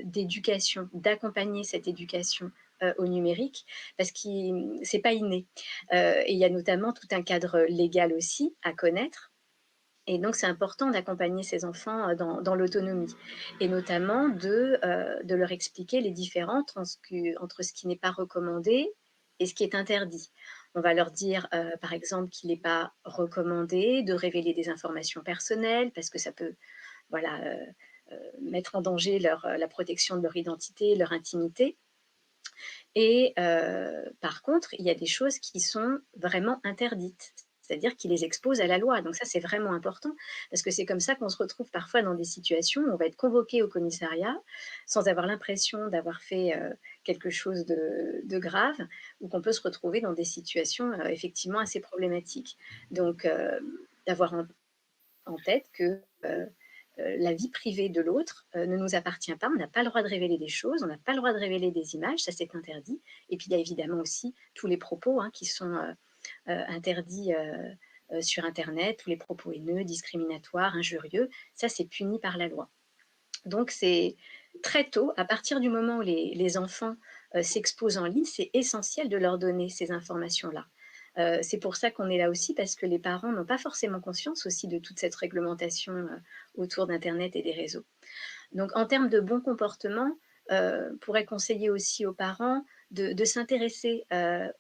d'éducation, d'accompagner cette éducation au numérique, parce que c'est pas inné. Et il y a notamment tout un cadre légal aussi à connaître. Et donc, c'est important d'accompagner ces enfants dans l'autonomie, et notamment de leur expliquer les différences entre ce qui n'est pas recommandé et ce qui est interdit. On va leur dire, par exemple, qu'il n'est pas recommandé de révéler des informations personnelles parce que ça peut mettre en danger la protection de leur identité, leur intimité. Et par contre, il y a des choses qui sont vraiment interdites, c'est-à-dire qui les exposent à la loi. Donc ça, c'est vraiment important, parce que c'est comme ça qu'on se retrouve parfois dans des situations où on va être convoqué au commissariat sans avoir l'impression d'avoir fait quelque chose de grave, ou qu'on peut se retrouver dans des situations effectivement assez problématiques. Donc, d'avoir en tête que la vie privée de l'autre ne nous appartient pas, on n'a pas le droit de révéler des choses, on n'a pas le droit de révéler des images, ça c'est interdit. Et puis il y a évidemment aussi tous les propos qui sont interdits sur Internet, tous les propos haineux, discriminatoires, injurieux, ça c'est puni par la loi. Donc c'est très tôt, à partir du moment où les enfants s'exposent en ligne, c'est essentiel de leur donner ces informations-là. C'est pour ça qu'on est là aussi, parce que les parents n'ont pas forcément conscience aussi de toute cette réglementation autour d'Internet et des réseaux. Donc en termes de bon comportement, on pourrait conseiller aussi aux parents de s'intéresser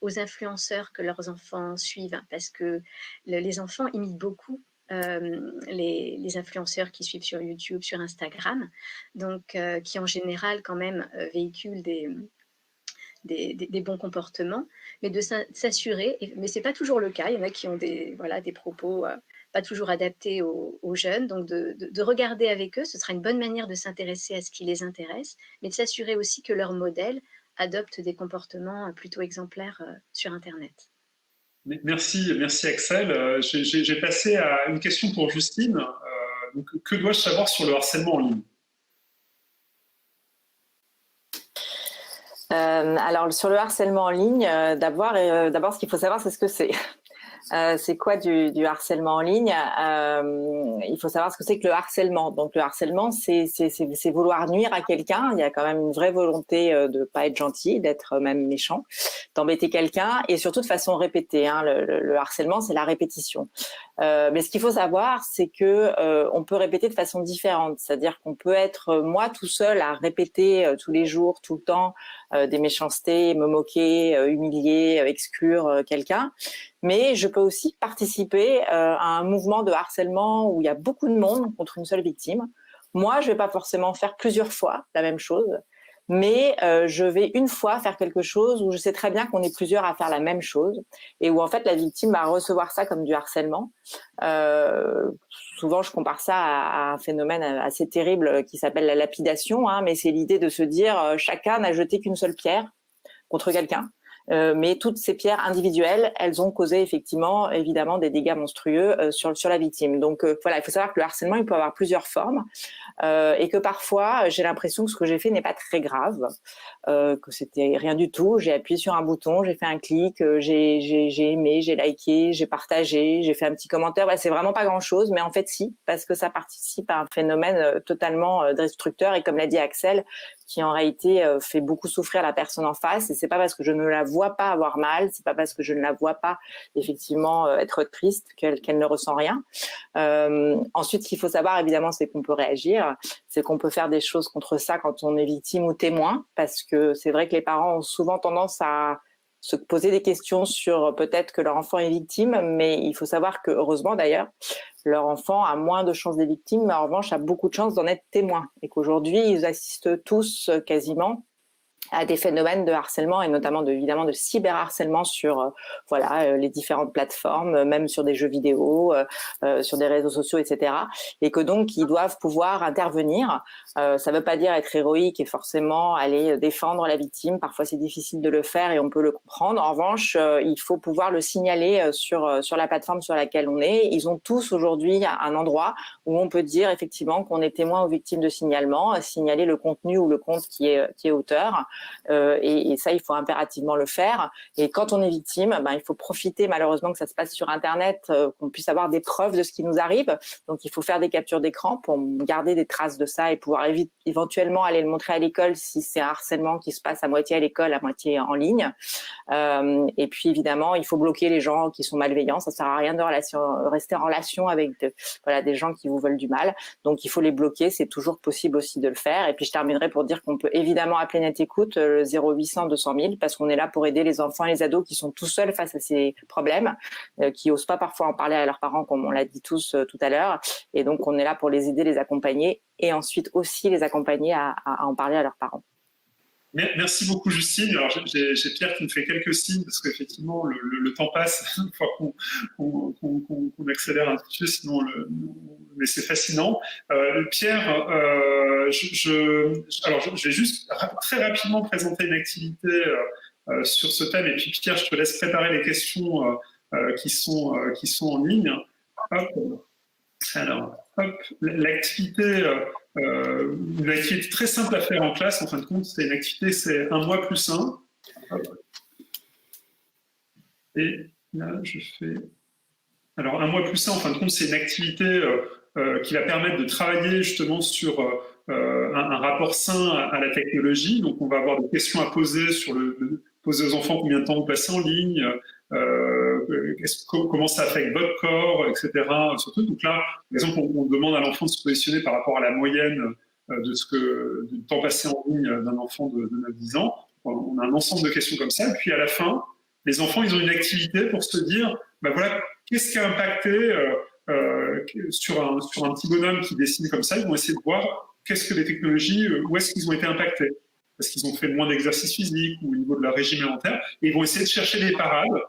aux influenceurs que leurs enfants suivent, parce que les enfants imitent beaucoup les influenceurs qui suivent sur YouTube, sur Instagram, donc qui en général quand même véhiculent des bons comportements, mais de s'assurer, mais ce n'est pas toujours le cas, il y en a qui ont des propos pas toujours adaptés aux jeunes, donc de regarder avec eux, ce sera une bonne manière de s'intéresser à ce qui les intéresse, mais de s'assurer aussi que leur modèle adopte des comportements plutôt exemplaires sur Internet. Merci Axel. J'ai passé à une question pour Justine. Donc, que dois-je savoir sur le harcèlement en ligne ? Alors, sur le harcèlement en ligne, d'abord, ce qu'il faut savoir, c'est ce que c'est. C'est quoi du harcèlement en ligne ? Il faut savoir ce que c'est que le harcèlement. Donc, le harcèlement, c'est vouloir nuire à quelqu'un. Il y a quand même une vraie volonté de pas être gentil, d'être même méchant, d'embêter quelqu'un, et surtout de façon répétée. Le harcèlement, c'est la répétition. Mais ce qu'il faut savoir, c'est que on peut répéter de façon différente. C'est-à-dire qu'on peut être moi tout seul à répéter tous les jours, tout le temps, des méchancetés, me moquer, humilier, exclure quelqu'un. Mais je peux aussi participer à un mouvement de harcèlement où il y a beaucoup de monde contre une seule victime. Moi, je vais pas forcément faire plusieurs fois la même chose, mais je vais une fois faire quelque chose où je sais très bien qu'on est plusieurs à faire la même chose, et où en fait la victime va recevoir ça comme du harcèlement. Souvent, je compare ça à un phénomène assez terrible qui s'appelle la lapidation, mais c'est l'idée de se dire chacun n'a jeté qu'une seule pierre contre quelqu'un. Mais toutes ces pierres individuelles, elles ont causé évidemment des dégâts monstrueux sur la victime. Donc voilà, il faut savoir que le harcèlement, il peut avoir plusieurs formes, et que parfois, j'ai l'impression que ce que j'ai fait n'est pas très grave, que c'était rien du tout. J'ai appuyé sur un bouton, j'ai fait un clic, j'ai aimé, j'ai liké, j'ai partagé, j'ai fait un petit commentaire. C'est vraiment pas grand-chose, mais en fait si, parce que ça participe à un phénomène totalement destructeur, et comme l'a dit Axel, qui en réalité fait beaucoup souffrir la personne en face. Et c'est pas parce que je ne la vois pas avoir mal, c'est pas parce que je ne la vois pas effectivement être triste qu'elle ne ressent rien. Ensuite, ce qu'il faut savoir évidemment, c'est qu'on peut réagir, c'est qu'on peut faire des choses contre ça quand on est victime ou témoin, parce que c'est vrai que les parents ont souvent tendance à se poser des questions sur peut-être que leur enfant est victime, mais il faut savoir que, heureusement d'ailleurs, leur enfant a moins de chances d'être victime, mais en revanche a beaucoup de chances d'en être témoin. Et qu'aujourd'hui, ils assistent tous quasiment à des phénomènes de harcèlement et notamment évidemment de cyberharcèlement sur les différentes plateformes, même sur des jeux vidéo, sur des réseaux sociaux, etc. Et que donc ils doivent pouvoir intervenir. Ça ne veut pas dire être héroïque et forcément aller défendre la victime. Parfois c'est difficile de le faire et on peut le comprendre. En revanche, il faut pouvoir le signaler sur la plateforme sur laquelle on est. Ils ont tous aujourd'hui un endroit où on peut dire effectivement qu'on est témoin ou victime de signalement, signaler le contenu ou le compte qui est auteur. Et ça, il faut impérativement le faire. Et quand on est victime, il faut profiter malheureusement que ça se passe sur Internet, qu'on puisse avoir des preuves de ce qui nous arrive. Donc, il faut faire des captures d'écran pour garder des traces de ça et pouvoir éventuellement aller le montrer à l'école si c'est un harcèlement qui se passe à moitié à l'école, à moitié en ligne. Et puis, évidemment, il faut bloquer les gens qui sont malveillants. Ça sert à rien de rester en relation avec des gens qui vous veulent du mal. Donc, il faut les bloquer. C'est toujours possible aussi de le faire. Et puis, je terminerai pour dire qu'on peut évidemment appeler Net Écoute, le 0800 200 000, parce qu'on est là pour aider les enfants et les ados qui sont tout seuls face à ces problèmes, qui osent pas parfois en parler à leurs parents, comme on l'a dit tous tout à l'heure. Et donc, on est là pour les aider, les accompagner et ensuite aussi les accompagner à en parler à leurs parents. Merci beaucoup, Justine. Alors, j'ai Pierre qui me fait quelques signes parce qu'effectivement, le temps passe une fois qu'on accélère un petit peu, sinon mais c'est fascinant. Pierre, je vais juste très rapidement présenter une activité sur ce thème. Et puis, Pierre, je te laisse préparer les questions qui sont en ligne. Hop. Alors, hop, l'activité, une activité très simple à faire en classe, en fin de compte, c'est une activité, c'est 1 mois plus 1. Hop. Et là, je fais... Alors, 1 mois plus 1, en fin de compte, c'est une activité qui va permettre de travailler justement sur un rapport sain à la technologie. Donc, on va avoir des questions à poser sur poser aux enfants combien de temps vous passez en ligne, comment ça affecte votre corps, etc. Surtout, donc là, par exemple, on demande à l'enfant de se positionner par rapport à la moyenne du temps passé en ligne d'un enfant de 9-10 ans. On a un ensemble de questions comme ça. Et puis à la fin, les enfants, ils ont une activité pour se dire, voilà, qu'est-ce qui a impacté sur un petit bonhomme qui dessine comme ça. Ils vont essayer de voir qu'est-ce que les technologies, où est-ce qu'ils ont été impactés. Parce qu'ils ont fait moins d'exercice physique ou au niveau de leur régime alimentaire. Et ils vont essayer de chercher des parades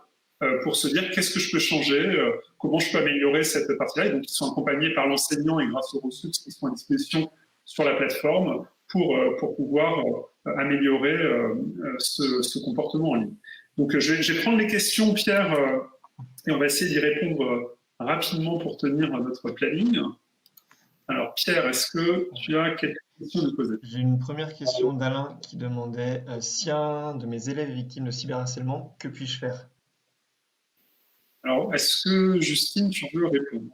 pour se dire qu'est-ce que je peux changer, comment je peux améliorer cette partie-là. Et donc, ils sont accompagnés par l'enseignant et grâce aux ressources qui sont à disposition sur la plateforme pour pouvoir améliorer ce comportement en ligne. Donc, je vais prendre les questions, Pierre, et on va essayer d'y répondre rapidement pour tenir notre planning. Alors, Pierre, est-ce que tu as quelques questions à poser? J'ai une première question d'Alain qui demandait si un de mes élèves est victime de cyberharcèlement, que puis-je faire? Alors, est-ce que Justine, tu veux répondre?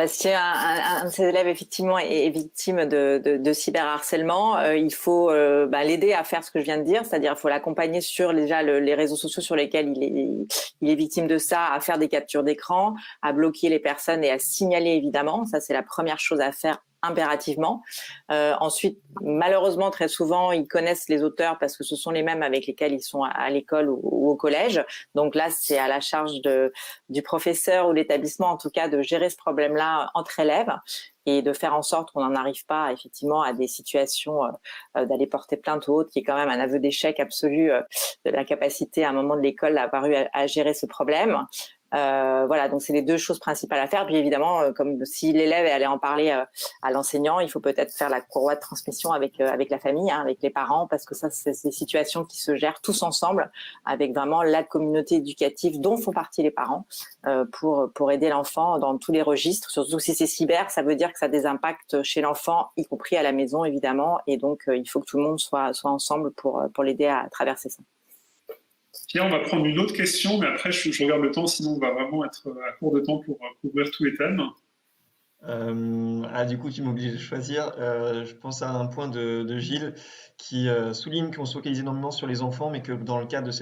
Si un de ses élèves effectivement est victime de cyberharcèlement, il faut l'aider à faire ce que je viens de dire, c'est-à-dire il faut l'accompagner sur déjà les réseaux sociaux sur lesquels il est victime de ça, à faire des captures d'écran, à bloquer les personnes et à signaler évidemment. Ça, c'est la première chose à faire impérativement. Ensuite, malheureusement, très souvent, ils connaissent les auteurs parce que ce sont les mêmes avec lesquels ils sont à l'école ou au collège. Donc là, c'est à la charge du professeur ou l'établissement, en tout cas, de gérer ce problème-là entre élèves et de faire en sorte qu'on n'en arrive pas effectivement à des situations d'aller porter plainte ou autre, qui est quand même un aveu d'échec absolu de la capacité à un moment de l'école d'avoir eu à gérer ce problème. Voilà, donc c'est les deux choses principales à faire. Puis évidemment, comme si l'élève allait en parler à l'enseignant, il faut peut-être faire la courroie de transmission avec la famille, avec les parents, parce que ça, c'est des situations qui se gèrent tous ensemble, avec vraiment la communauté éducative dont font partie les parents, pour aider l'enfant dans tous les registres. Surtout si c'est cyber, ça veut dire que ça a des impacts chez l'enfant, y compris à la maison évidemment, et donc il faut que tout le monde soit ensemble pour l'aider à traverser ça. Pierre, on va prendre une autre question, mais après, je regarde le temps, sinon on va vraiment être à court de temps pour couvrir tous les thèmes. Du coup, tu m'obliges de choisir. Je pense à un point de Gilles qui souligne qu'on se focalise énormément sur les enfants, mais que dans le cadre de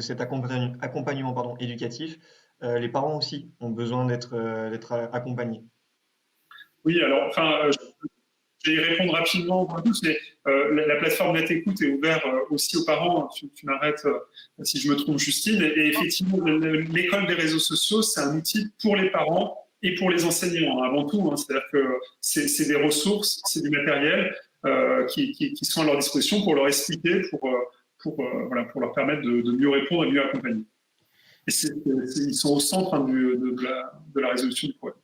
cet accompagnement éducatif, les parents aussi ont besoin d'être accompagnés. Oui, alors, je vais y répondre rapidement pour tous, mais la plateforme NetÉcoute est ouverte aussi aux parents. Tu m'arrêtes si je me trompe, Justine. Et effectivement, l'école des réseaux sociaux, c'est un outil pour les parents et pour les enseignants, avant tout. Hein. C'est-à-dire que c'est des ressources, c'est du matériel qui sont à leur disposition pour leur expliquer, pour leur permettre de mieux répondre et mieux accompagner. Et ils sont au centre hein, de la résolution du problème.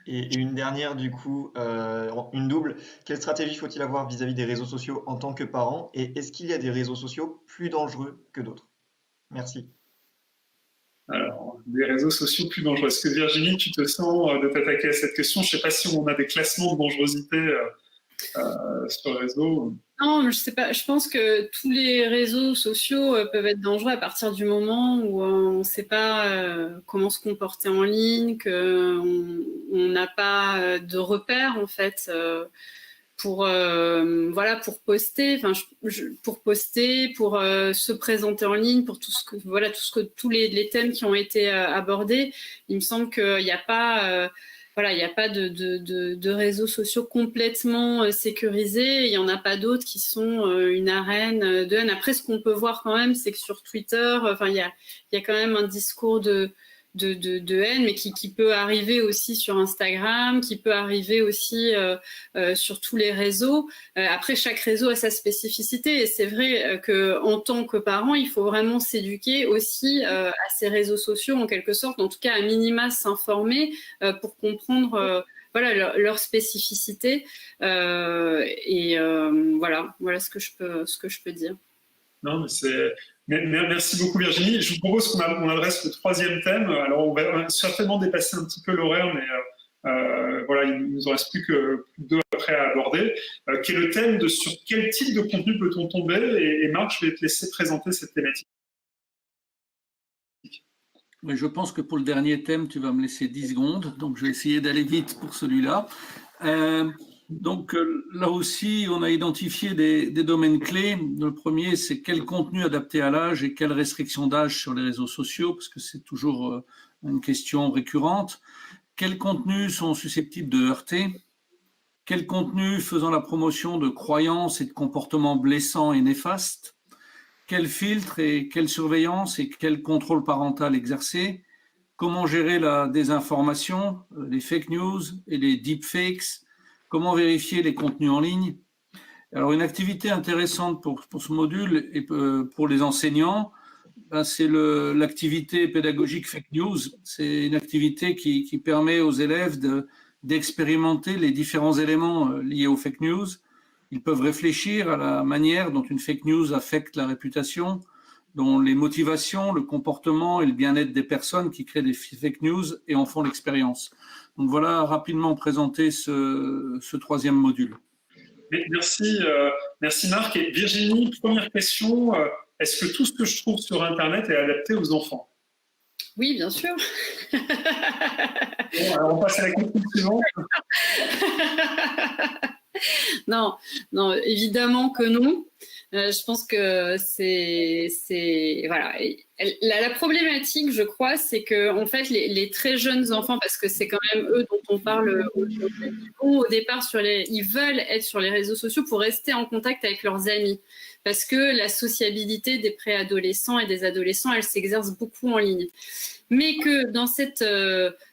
Et une dernière, du coup, une double. Quelle stratégie faut-il avoir vis-à-vis des réseaux sociaux en tant que parent? Et est-ce qu'il y a des réseaux sociaux plus dangereux que d'autres? Merci. Alors, des réseaux sociaux plus dangereux. Est-ce que Virginie, tu te sens de t'attaquer à cette question? Je ne sais pas si on a des classements de dangerosité sur le réseau. Non, je sais pas. Je pense que tous les réseaux sociaux peuvent être dangereux à partir du moment où on ne sait pas comment se comporter en ligne, qu'on n'a pas de repères en fait pour poster, pour se présenter en ligne, pour tous les thèmes qui ont été abordés. Il me semble qu'il n'y a pas il n'y a pas de réseaux sociaux complètement sécurisés. Il n'y en a pas d'autres qui sont une arène de haine. Après, ce qu'on peut voir quand même, c'est que sur Twitter, il y a quand même un discours de haine, mais qui peut arriver aussi sur Instagram, qui peut arriver aussi sur tous les réseaux. Après, chaque réseau a sa spécificité, et c'est vrai qu'en tant que parent, il faut vraiment s'éduquer aussi à ces réseaux sociaux, en quelque sorte, en tout cas à minima s'informer pour comprendre leur spécificité. Voilà ce que je peux dire. Non, mais merci beaucoup Virginie. Je vous propose qu'on adresse le troisième thème. Alors on va certainement dépasser un petit peu l'horaire, mais il ne nous en reste plus que deux après à aborder, qui est le thème de sur quel type de contenu peut-on tomber. Et Marc, je vais te laisser présenter cette thématique. Mais je pense que pour le dernier thème, tu vas me laisser 10 secondes, donc je vais essayer d'aller vite pour celui-là. Donc là aussi, on a identifié des domaines clés. Le premier, c'est quel contenu adapté à l'âge et quelles restrictions d'âge sur les réseaux sociaux, parce que c'est toujours une question récurrente. Quels contenus sont susceptibles de heurter? Quels contenus faisant la promotion de croyances et de comportements blessants et néfastes? Quels filtres et quelle surveillance et quel contrôle parental exercer? Comment gérer la désinformation, les fake news et les deepfakes? Comment vérifier les contenus en ligne? Alors, une activité intéressante pour ce module et pour les enseignants, c'est l'activité pédagogique fake news. C'est une activité qui permet aux élèves d'expérimenter les différents éléments liés aux fake news. Ils peuvent réfléchir à la manière dont une fake news affecte la réputation, dont les motivations, le comportement et le bien-être des personnes qui créent des fake news et en font l'expérience. Donc voilà rapidement présenter ce troisième module. Merci Marc. Et Virginie, première question, est-ce que tout ce que je trouve sur Internet est adapté aux enfants? Oui, bien sûr. Bon, alors on passe à la question suivante. Non, évidemment que non. Je pense que voilà. La problématique, je crois, c'est que en fait les très jeunes enfants, parce que c'est quand même eux dont on parle au départ ils veulent être sur les réseaux sociaux pour rester en contact avec leurs amis, parce que la sociabilité des préadolescents et des adolescents, elle s'exerce beaucoup en ligne. Mais que dans cette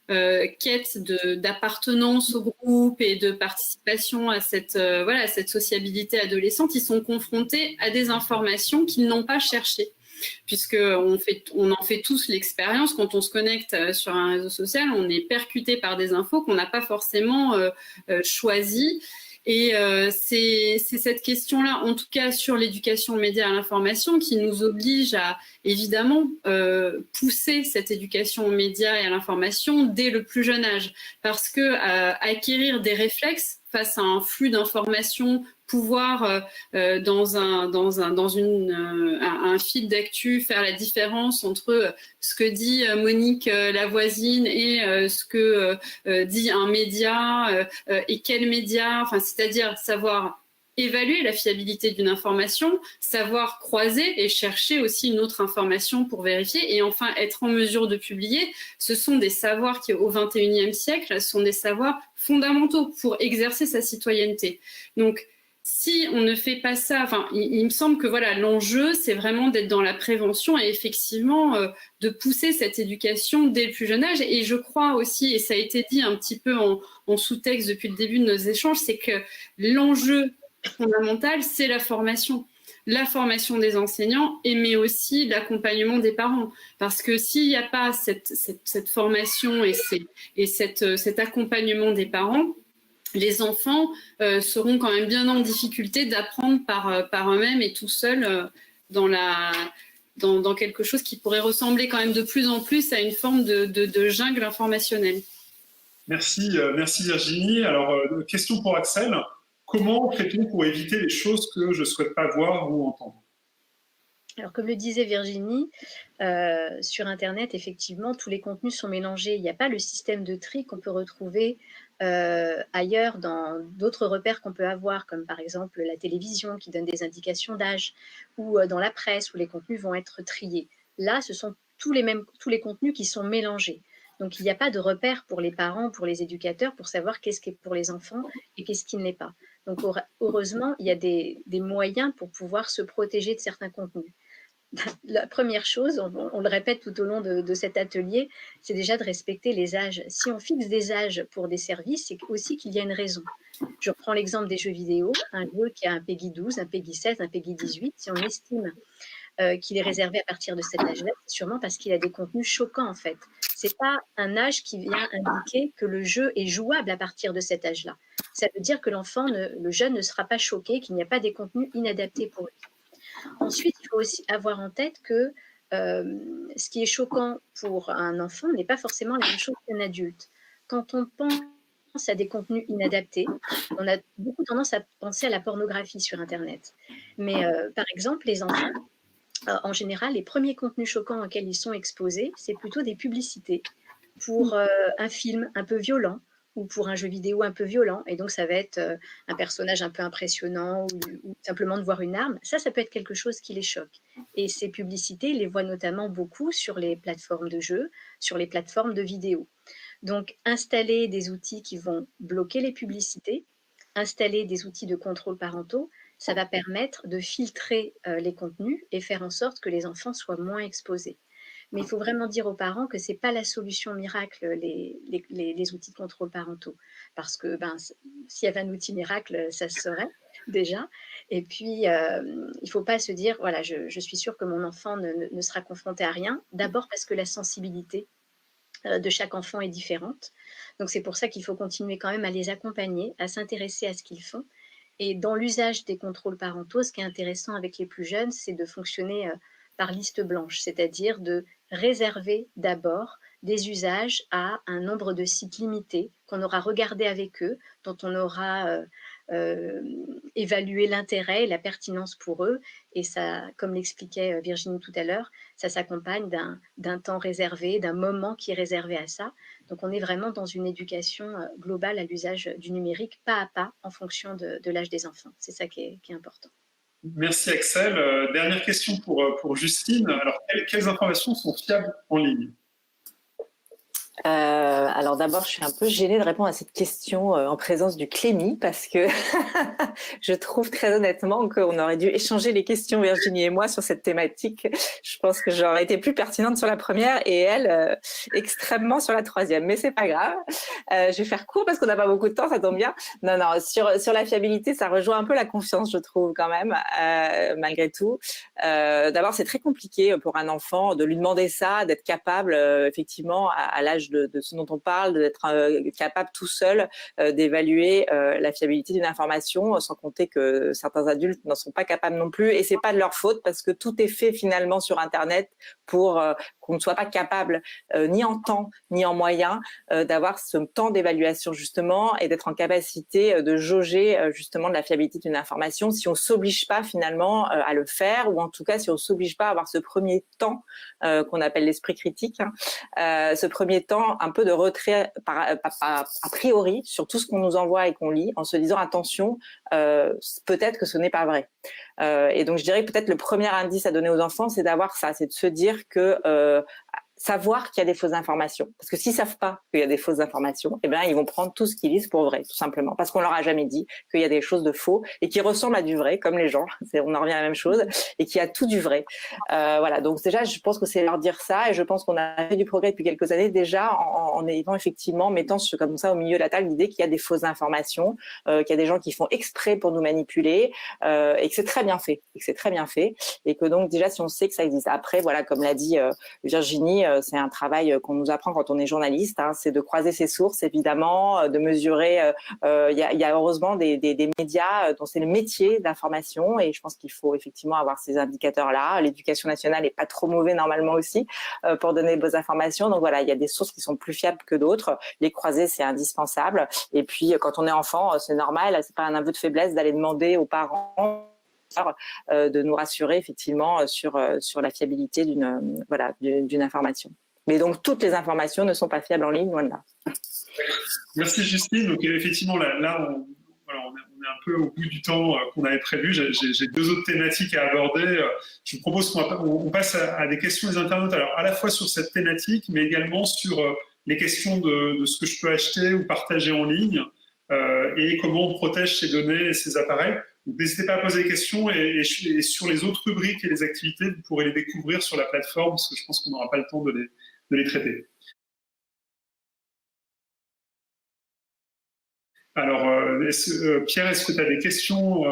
quête d'appartenance au groupe et de participation à cette sociabilité adolescente, ils sont confrontés à des informations qu'ils n'ont pas cherchées. Puisqu'on en fait tous l'expérience, quand on se connecte sur un réseau social, on est percuté par des infos qu'on n'a pas forcément choisies. Et c'est cette question-là, en tout cas sur l'éducation aux médias et à l'information, qui nous oblige à évidemment pousser cette éducation aux médias et à l'information dès le plus jeune âge. Parce que acquérir des réflexes face à un flux d'informations, pouvoir dans un fil d'actu faire la différence entre ce que dit Monique la voisine et ce que dit un média et quel média, c'est-à-dire savoir évaluer la fiabilité d'une information, savoir croiser et chercher aussi une autre information pour vérifier, et enfin être en mesure de publier. Ce sont des savoirs qui, au XXIe siècle, sont des savoirs fondamentaux pour exercer sa citoyenneté. Donc, si on ne fait pas ça, enfin, il me semble que voilà, l'enjeu, c'est vraiment d'être dans la prévention et effectivement de pousser cette éducation dès le plus jeune âge. Et je crois aussi, et ça a été dit un petit peu en sous-texte depuis le début de nos échanges, c'est que l'enjeu fondamental, c'est la formation des enseignants, mais aussi l'accompagnement des parents. Parce que s'il n'y a pas cette formation et cet accompagnement des parents, les enfants seront quand même bien en difficulté d'apprendre par eux-mêmes et tout seuls dans quelque chose qui pourrait ressembler quand même de plus en plus à une forme de jungle informationnelle. Merci Virginie. Alors, question pour Axel. Comment fait-on pour éviter les choses que je ne souhaite pas voir ou entendre? Alors, comme le disait Virginie, sur Internet, effectivement, tous les contenus sont mélangés. Il n'y a pas le système de tri qu'on peut retrouver ailleurs dans d'autres repères qu'on peut avoir, comme par exemple la télévision qui donne des indications d'âge, ou dans la presse où les contenus vont être triés. Là, ce sont tous les contenus qui sont mélangés. Donc, il n'y a pas de repère pour les parents, pour les éducateurs, pour savoir qu'est-ce qui est pour les enfants et qu'est-ce qui ne l'est pas. Donc, heureusement, il y a des moyens pour pouvoir se protéger de certains contenus. La première chose, on le répète tout au long de cet atelier, c'est déjà de respecter les âges. Si on fixe des âges pour des services, c'est aussi qu'il y a une raison. Je reprends l'exemple des jeux vidéo, un jeu qui a un PEGI 12, un PEGI 16, un PEGI 18, si on estime qu'il est réservé à partir de cet âge-là, c'est sûrement parce qu'il a des contenus choquants en fait. C'est pas un âge qui vient indiquer que le jeu est jouable à partir de cet âge-là. Ça veut dire que le jeune ne sera pas choqué, qu'il n'y a pas des contenus inadaptés pour lui. Ensuite, il faut aussi avoir en tête que ce qui est choquant pour un enfant n'est pas forcément la même chose qu'un adulte. Quand on pense à des contenus inadaptés, on a beaucoup tendance à penser à la pornographie sur Internet. Mais par exemple, les enfants, en général, les premiers contenus choquants auxquels ils sont exposés, c'est plutôt des publicités pour un film un peu violent ou pour un jeu vidéo un peu violent. Et donc, ça va être un personnage un peu impressionnant ou simplement de voir une arme. Ça peut être quelque chose qui les choque. Et ces publicités, ils les voient notamment beaucoup sur les plateformes de jeux, sur les plateformes de vidéos. Donc, installer des outils qui vont bloquer les publicités, installer des outils de contrôle parentaux, ça va permettre de filtrer les contenus et faire en sorte que les enfants soient moins exposés. Mais il faut vraiment dire aux parents que ce n'est pas la solution miracle, les outils de contrôle parentaux. Parce que s'il y avait un outil miracle, ça se saurait déjà. Et puis, il ne faut pas se dire, voilà, je suis sûre que mon enfant ne sera confronté à rien. D'abord parce que la sensibilité de chaque enfant est différente. Donc, c'est pour ça qu'il faut continuer quand même à les accompagner, à s'intéresser à ce qu'ils font. Et dans l'usage des contrôles parentaux, ce qui est intéressant avec les plus jeunes, c'est de fonctionner par liste blanche, c'est-à-dire de réserver d'abord des usages à un nombre de sites limité qu'on aura regardé avec eux, dont on aura évalué l'intérêt et la pertinence pour eux. Et ça, comme l'expliquait Virginie tout à l'heure, ça s'accompagne d'un temps réservé, d'un moment qui est réservé à ça. Donc on est vraiment dans une éducation globale à l'usage du numérique, pas à pas, en fonction de l'âge des enfants. C'est ça qui est important. Merci Axel. Dernière question pour Justine. Alors, quelles informations sont fiables en ligne? Alors d'abord, je suis un peu gênée de répondre à cette question en présence du Clémy parce que je trouve très honnêtement qu'on aurait dû échanger les questions, Virginie et moi, sur cette thématique. Je pense que j'aurais été plus pertinente sur la première et elle extrêmement sur la troisième, mais c'est pas grave. Je vais faire court parce qu'on n'a pas beaucoup de temps, ça tombe bien. Non, sur la fiabilité, ça rejoint un peu la confiance, je trouve quand même, malgré tout. D'abord, c'est très compliqué pour un enfant de lui demander ça, d'être capable effectivement à l'âge de ce dont on parle, d'être capable tout seul d'évaluer la fiabilité d'une information, sans compter que certains adultes n'en sont pas capables non plus. Et c'est pas de leur faute parce que tout est fait finalement sur Internet pour qu'on ne soit pas capable, ni en temps, ni en moyens, d'avoir ce temps d'évaluation justement et d'être en capacité de jauger justement de la fiabilité d'une information si on s'oblige pas finalement à le faire, ou en tout cas si on s'oblige pas à avoir ce premier temps qu'on appelle l'esprit critique, ce premier temps un peu de retrait retrait a priori sur tout ce qu'on nous envoie et qu'on lit, en se disant attention, peut-être que ce n'est pas vrai. Et donc je dirais que peut-être le premier indice à donner aux enfants, c'est d'avoir ça, c'est de se dire que savoir qu'il y a des fausses informations. Parce que s'ils savent pas qu'il y a des fausses informations, eh bien, ils vont prendre tout ce qu'ils lisent pour vrai, tout simplement. Parce qu'on leur a jamais dit qu'il y a des choses de faux et qui ressemblent à du vrai, comme les gens. On en revient à la même chose et qu'il y a tout du vrai. Voilà. Donc, déjà, je pense que c'est leur dire ça et je pense qu'on a fait du progrès depuis quelques années déjà en étant effectivement mettant comme ça au milieu de la table l'idée qu'il y a des fausses informations, qu'il y a des gens qui font exprès pour nous manipuler et que c'est très bien fait. Et que c'est très bien fait. Et que donc, déjà, si on sait que ça existe. Après, voilà, comme l'a dit Virginie, c'est un travail qu'on nous apprend quand on est journaliste, hein, c'est de croiser ses sources, évidemment, de mesurer. Il y a heureusement des médias dont c'est le métier d'information, et je pense qu'il faut effectivement avoir ces indicateurs-là. L'éducation nationale est pas trop mauvais normalement aussi pour donner les bonnes informations. Donc voilà, il y a des sources qui sont plus fiables que d'autres. Les croiser, c'est indispensable. Et puis, quand on est enfant, c'est normal, c'est pas un aveu de faiblesse d'aller demander aux parents de nous rassurer effectivement sur la fiabilité d'une information. Mais donc toutes les informations ne sont pas fiables en ligne, loin de là. Merci Justine. Donc effectivement là on est un peu au bout du temps qu'on avait prévu. J'ai deux autres thématiques à aborder. Je vous propose qu'on passe à des questions des internautes. Alors à la fois sur cette thématique, mais également sur les questions de ce que je peux acheter ou partager en ligne et comment on protège ces données et ces appareils. N'hésitez pas à poser des questions et sur les autres rubriques et les activités, vous pourrez les découvrir sur la plateforme parce que je pense qu'on n'aura pas le temps de les traiter. Alors, Pierre, est-ce que tu as des questions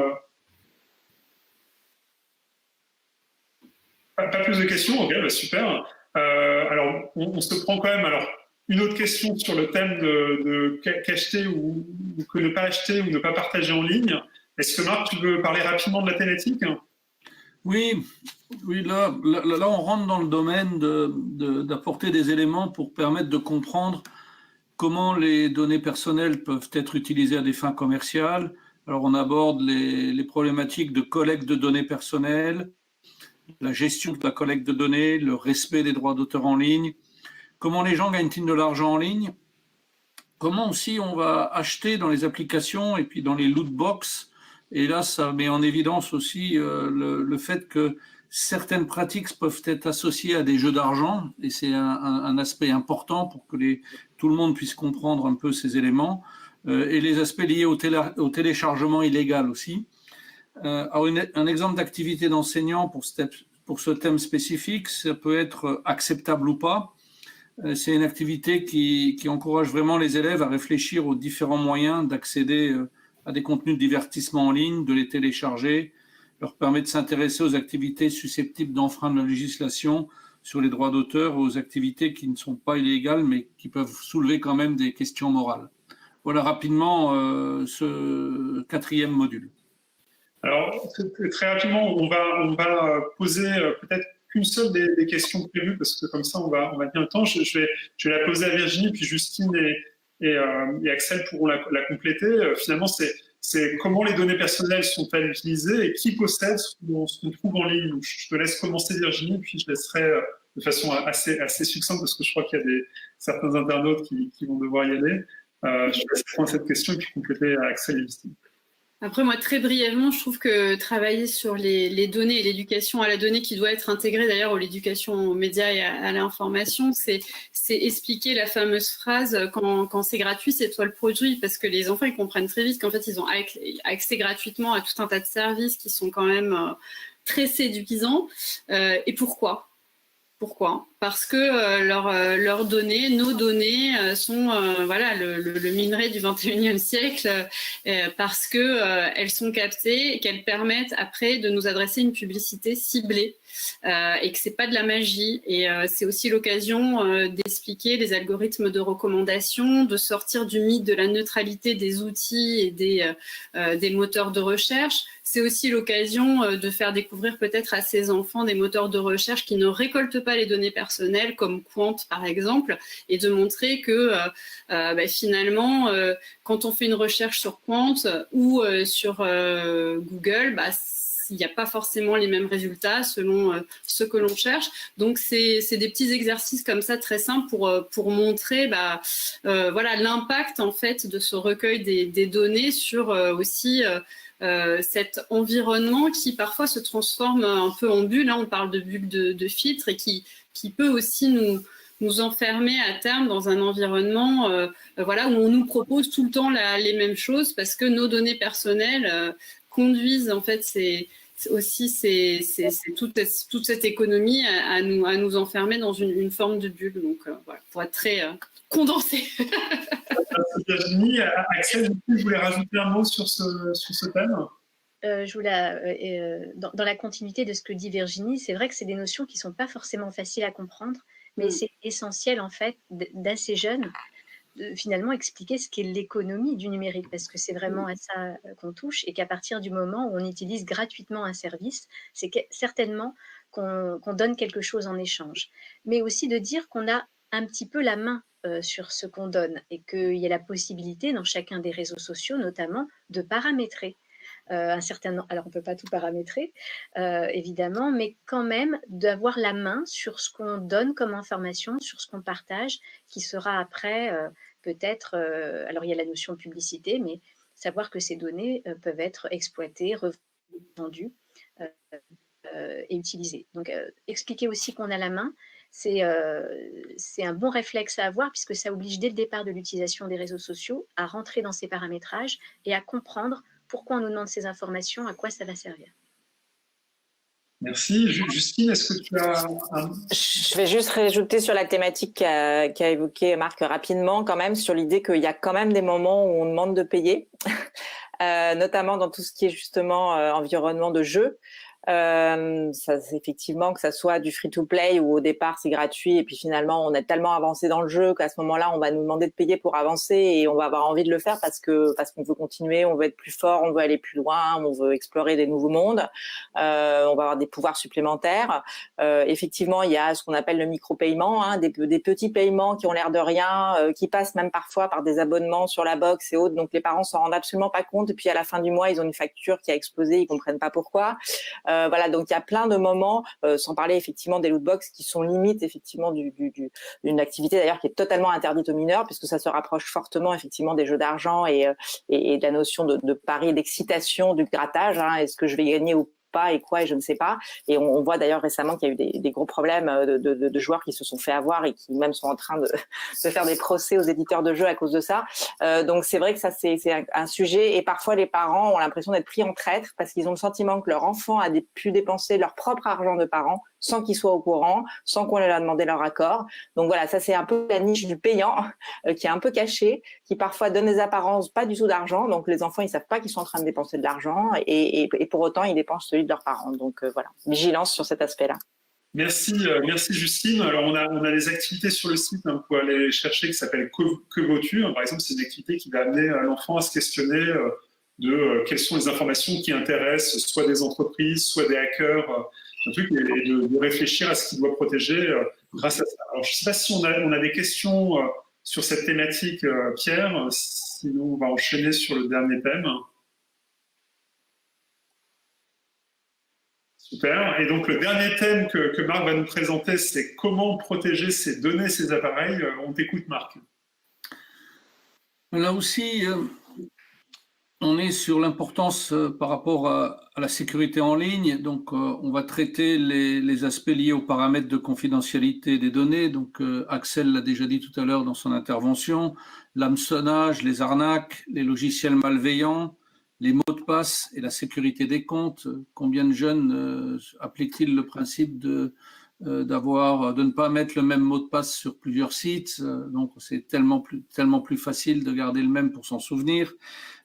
pas plus de questions? Ok, bah super. Alors, on se prend quand même une autre question sur le thème de qu'acheter ou que ne pas acheter ou ne pas partager en ligne. Est-ce que Marc, tu veux parler rapidement de la thématique? Oui, là, on rentre dans le domaine d'apporter des éléments pour permettre de comprendre comment les données personnelles peuvent être utilisées à des fins commerciales. Alors, on aborde les problématiques de collecte de données personnelles, la gestion de la collecte de données, le respect des droits d'auteur en ligne, comment les gens gagnent-ils de l'argent en ligne, comment aussi on va acheter dans les applications et puis dans les loot box. Et là, ça met en évidence aussi le fait que certaines pratiques peuvent être associées à des jeux d'argent, et c'est un aspect important pour que tout le monde puisse comprendre un peu ces éléments, et les aspects liés au téléchargement illégal aussi. Alors un exemple d'activité d'enseignant pour ce thème spécifique, ça peut être acceptable ou pas. C'est une activité qui encourage vraiment les élèves à réfléchir aux différents moyens d'accéder à des contenus de divertissement en ligne, de les télécharger, leur permet de s'intéresser aux activités susceptibles d'enfreindre la législation sur les droits d'auteur, aux activités qui ne sont pas illégales, mais qui peuvent soulever quand même des questions morales. Voilà rapidement ce quatrième module. Alors, très rapidement, on va poser peut-être qu'une seule des questions prévues, parce que comme ça, on va tenir le temps. Je vais la poser à Virginie, puis Justine et Axel pourront la compléter. Finalement, c'est comment les données personnelles sont-elles utilisées et qui possède ce qu'on trouve en ligne. Donc, je te laisse commencer, Virginie, puis je laisserai de façon assez succincte, parce que je crois qu'il y a certains internautes qui vont devoir y aller. Je vais prendre cette question et puis compléter à Axel et Justine. Après, moi, très brièvement, je trouve que travailler sur les données et l'éducation à la donnée qui doit être intégrée d'ailleurs à l'éducation aux médias et à l'information, c'est expliquer la fameuse phrase « quand c'est gratuit, c'est toi le produit », parce que les enfants, ils comprennent très vite qu'en fait, ils ont accès gratuitement à tout un tas de services qui sont quand même très séduisants. Et pourquoi ? Pourquoi ? Parce que leurs données, nos données sont le minerai du 21e siècle, parce que elles sont captées et qu'elles permettent après de nous adresser une publicité ciblée, et que c'est pas de la magie. Et c'est aussi l'occasion d'expliquer les algorithmes de recommandation, de sortir du mythe de la neutralité des outils et des moteurs de recherche. C'est aussi l'occasion de faire découvrir peut-être à ces enfants des moteurs de recherche qui ne récoltent pas les données personnelles, comme Qwant par exemple, et de montrer que finalement, quand on fait une recherche sur Qwant ou sur Google, il n'y a pas forcément les mêmes résultats selon ce que l'on cherche. Donc, c'est des petits exercices comme ça très simples pour montrer voilà, l'impact en fait de ce recueil des données sur aussi cet environnement qui parfois se transforme un peu en bulle. Là, on parle de bulle de filtre et qui peut aussi nous enfermer à terme dans un environnement voilà, où on nous propose tout le temps les mêmes choses parce que nos données personnelles conduisent en fait toute cette économie à nous enfermer dans une forme de bulle. Donc voilà, pour être très condensé. Virginie, Axel, vous voulez rajouter un mot sur ce thème? Dans la continuité de ce que dit Virginie, c'est vrai que c'est des notions qui ne sont pas forcément faciles à comprendre, mais c'est essentiel en fait d'assez jeunes de finalement expliquer ce qu'est l'économie du numérique, parce que c'est vraiment à ça qu'on touche, et qu'à partir du moment où on utilise gratuitement un service, c'est certainement qu'on donne quelque chose en échange. Mais aussi de dire qu'on a un petit peu la main sur ce qu'on donne, et qu'il y a la possibilité dans chacun des réseaux sociaux notamment de paramétrer un certain nombre. Alors on ne peut pas tout paramétrer évidemment, mais quand même d'avoir la main sur ce qu'on donne comme information, sur ce qu'on partage, qui sera après peut-être, alors il y a la notion de publicité, mais savoir que ces données peuvent être exploitées, revendues et utilisées. Donc expliquer aussi qu'on a la main, c'est un bon réflexe à avoir, puisque ça oblige dès le départ de l'utilisation des réseaux sociaux à rentrer dans ces paramétrages et à comprendre pourquoi on nous demande ces informations, à quoi ça va servir. Merci. Justine, est-ce que tu as Je vais juste rajouter sur la thématique qu'a évoqué Marc rapidement, quand même, sur l'idée qu'il y a quand même des moments où on demande de payer, notamment dans tout ce qui est justement environnement de jeu. Ça, effectivement, que ça soit du free-to-play où au départ c'est gratuit et puis finalement on est tellement avancé dans le jeu qu'à ce moment-là on va nous demander de payer pour avancer et on va avoir envie de le faire parce qu'on veut continuer, on veut être plus fort, on veut aller plus loin, on veut explorer des nouveaux mondes, on va avoir des pouvoirs supplémentaires. Effectivement, il y a ce qu'on appelle le micro-paiement, hein, des petits paiements qui ont l'air de rien, qui passent même parfois par des abonnements sur la box et autres, donc les parents s'en rendent absolument pas compte et puis à la fin du mois ils ont une facture qui a explosé, ils comprennent pas pourquoi. Voilà, donc il y a plein de moments, sans parler effectivement des lootbox qui sont limites effectivement d'une activité d'ailleurs qui est totalement interdite aux mineurs puisque ça se rapproche fortement effectivement des jeux d'argent et de la notion de pari, d'excitation, du grattage. Hein, est-ce que je vais gagner ou pas et quoi et je ne sais pas. Et on voit d'ailleurs récemment qu'il y a eu des gros problèmes de joueurs qui se sont fait avoir et qui même sont en train de faire des procès aux éditeurs de jeux à cause de ça. Donc c'est vrai que ça c'est un sujet et parfois les parents ont l'impression d'être pris en traître parce qu'ils ont le sentiment que leur enfant a pu dépenser leur propre argent de parents sans qu'ils soient au courant, sans qu'on leur ait demandé leur accord. Donc voilà, ça c'est un peu la niche du payant qui est un peu cachée, qui parfois donne des apparences pas du tout d'argent. Donc les enfants ils savent pas qu'ils sont en train de dépenser de l'argent et pour autant ils dépensent celui de leurs parents. Donc voilà, vigilance sur cet aspect-là. Merci Justine. Alors on a des activités sur le site hein, pour aller chercher qui s'appelle Que vaux-tu. Par exemple, c'est une activité qui va amener l'enfant à se questionner de quelles sont les informations qui intéressent soit des entreprises, soit des hackers, un truc, et de réfléchir à ce qu'il doit protéger grâce à ça. Alors je ne sais pas si on a des questions sur cette thématique, Pierre. Sinon, on va enchaîner sur le dernier thème. Super. Et donc, le dernier thème que Marc va nous présenter, c'est comment protéger ses données, ses appareils. On t'écoute, Marc. Là aussi, on est sur l'importance par rapport à la sécurité en ligne. Donc, on va traiter les aspects liés aux paramètres de confidentialité des données. Donc, Axel l'a déjà dit tout à l'heure dans son intervention. L'hameçonnage, les arnaques, les logiciels malveillants, les mots de passe et la sécurité des comptes. Combien de jeunes appliquent-ils le principe de ne pas mettre le même mot de passe sur plusieurs sites? Donc, c'est tellement plus facile de garder le même pour s'en souvenir.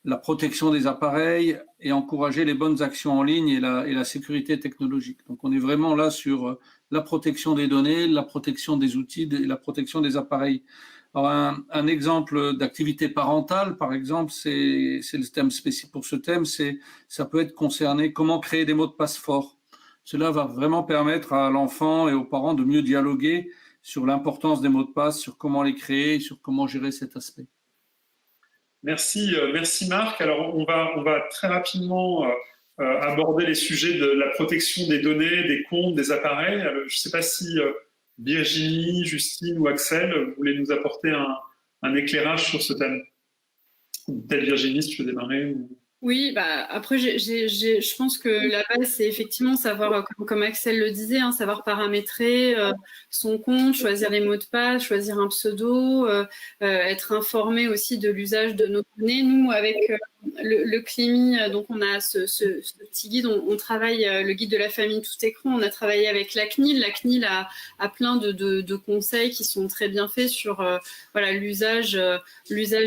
La protection des appareils et encourager les bonnes actions en ligne et la sécurité technologique. Donc, on est vraiment là sur la protection des données, la protection des outils et la protection des appareils. Alors, un exemple d'activité parentale, par exemple, c'est le thème spécifique pour ce thème, ça peut être concerné comment créer des mots de passe forts. Cela va vraiment permettre à l'enfant et aux parents de mieux dialoguer sur l'importance des mots de passe, sur comment les créer, sur comment gérer cet aspect. Merci Marc. Alors, on va très rapidement aborder les sujets de la protection des données, des comptes, des appareils. Alors, je ne sais pas si Virginie, Justine ou Axel, vous voulez nous apporter un éclairage sur ce thème. Peut-être Virginie, si tu veux démarrer. Oui, bah après, je pense que la base, c'est effectivement savoir, comme Axel le disait, hein, savoir paramétrer son compte, choisir les mots de passe, choisir un pseudo, être informé aussi de l'usage de nos données. Nous, avec le CLIMI, donc on a ce petit guide, on travaille, le guide de la famille tout écran, on a travaillé avec la CNIL. La CNIL a plein de conseils qui sont très bien faits sur voilà, l'usage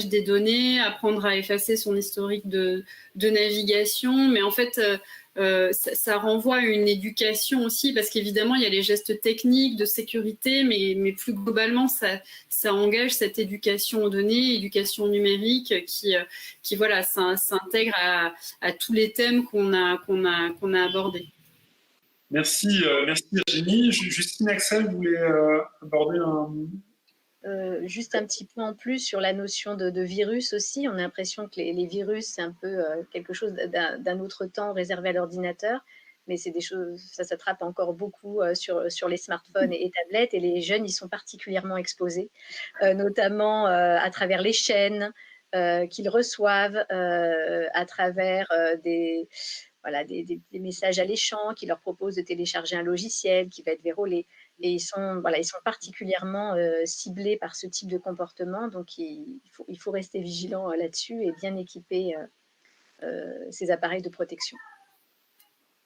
des données, apprendre à effacer son historique de navigation, mais en fait, ça renvoie à une éducation aussi, parce qu'évidemment, il y a les gestes techniques de sécurité, mais plus globalement, ça engage cette éducation aux données, éducation numérique, qui voilà, s'intègre à tous les thèmes qu'on a abordés. Merci Virginie. Justine, Axel, vous voulez aborder juste un petit peu en plus sur la notion de virus aussi. On a l'impression que les virus, c'est un peu quelque chose d'un autre temps réservé à l'ordinateur, mais c'est des choses, ça s'attrape encore beaucoup sur les smartphones et tablettes, et les jeunes, ils sont particulièrement exposés, notamment à travers les chaînes qu'ils reçoivent, à travers des messages alléchants qui leur proposent de télécharger un logiciel qui va être vérolé. Et ils sont particulièrement ciblés par ce type de comportement. Donc, il faut rester vigilant là-dessus et bien équiper ces appareils de protection.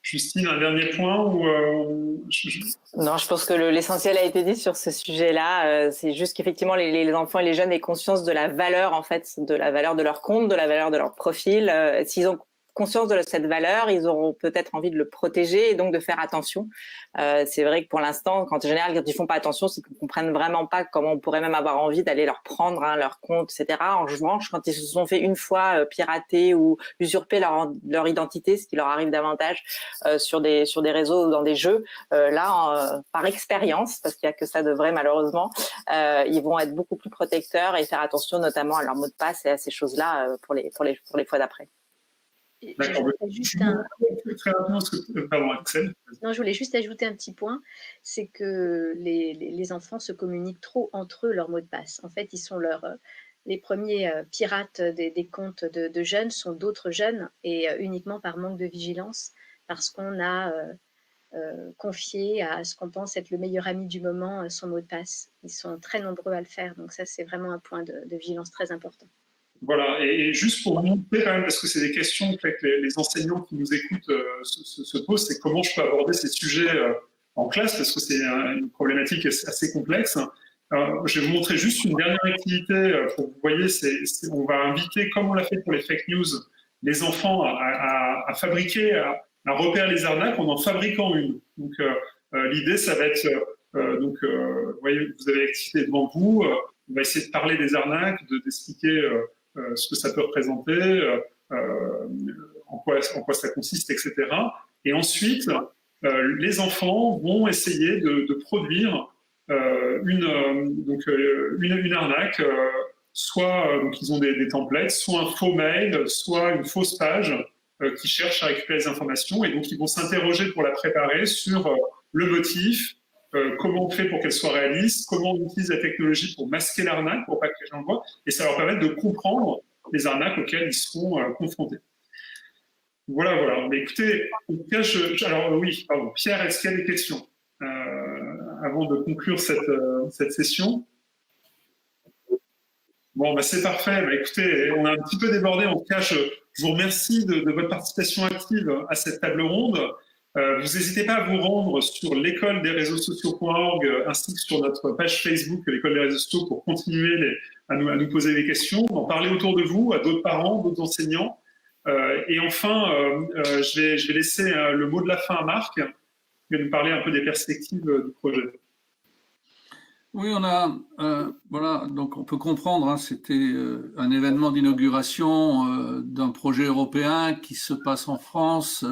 Justine, un dernier point Non, je pense que l'essentiel a été dit sur ce sujet-là. C'est juste qu'effectivement, les enfants et les jeunes aient conscience de la valeur, en fait, de la valeur de leur compte, de la valeur de leur profil. S'ils ont conscience de cette valeur, ils auront peut-être envie de le protéger et donc de faire attention. C'est vrai que pour l'instant, en général, quand ils font pas attention, c'est qu'ils comprennent vraiment pas comment on pourrait même avoir envie d'aller leur prendre leur compte, etc. En revanche, quand ils se sont fait une fois pirater ou usurper leur identité, ce qui leur arrive davantage sur des réseaux ou dans des jeux, par expérience, parce qu'il y a que ça de vrai malheureusement, ils vont être beaucoup plus protecteurs et faire attention notamment à leur mot de passe et à ces choses-là pour les fois d'après. D'accord. Je voulais juste ajouter un petit point, c'est que les enfants se communiquent trop entre eux leurs mots de passe. En fait, ils sont les premiers pirates des comptes de jeunes sont d'autres jeunes, et uniquement par manque de vigilance, parce qu'on a confié à ce qu'on pense être le meilleur ami du moment son mot de passe. Ils sont très nombreux à le faire, donc ça, c'est vraiment un point de vigilance très important. Voilà, et juste pour vous montrer quand même, parce que c'est des questions que les enseignants qui nous écoutent se posent, c'est comment je peux aborder ces sujets en classe, parce que c'est une problématique assez complexe. Je vais vous montrer juste une dernière activité pour que vous voyez, on va inviter, comme on l'a fait pour les fake news, les enfants à fabriquer, à repérer les arnaques en fabriquant une. Donc l'idée, ça va être, vous voyez, vous avez l'activité devant vous, on va essayer de parler des arnaques, d'expliquer ce que ça peut représenter, en quoi ça consiste, etc. Et ensuite, les enfants vont essayer de produire une arnaque, soit donc ils ont des templates, soit un faux mail, soit une fausse page qui cherche à récupérer les informations, et donc ils vont s'interroger pour la préparer sur le motif, comment on fait pour qu'elle soit réaliste, comment on utilise la technologie pour masquer l'arnaque, pour pas que les gens le voient, et ça leur permet de comprendre les arnaques auxquelles ils seront confrontés. Voilà. Mais écoutez, en tout cas, alors oui, pardon, Pierre, est-ce qu'il y a des questions avant de conclure cette session? Bon, c'est parfait. Écoutez, on a un petit peu débordé. En tout cas, je vous remercie de votre participation active à cette table ronde. Vous n'hésitez pas à vous rendre sur l'école-des-réseaux-sociaux.org ainsi que sur notre page Facebook, l'école des réseaux sociaux, pour continuer à nous poser des questions, d'en parler autour de vous, à d'autres parents, d'autres enseignants. Et enfin, je vais laisser le mot de la fin à Marc, qui va nous parler un peu des perspectives du projet. Oui, voilà, donc on peut comprendre, c'était un événement d'inauguration d'un projet européen qui se passe en France.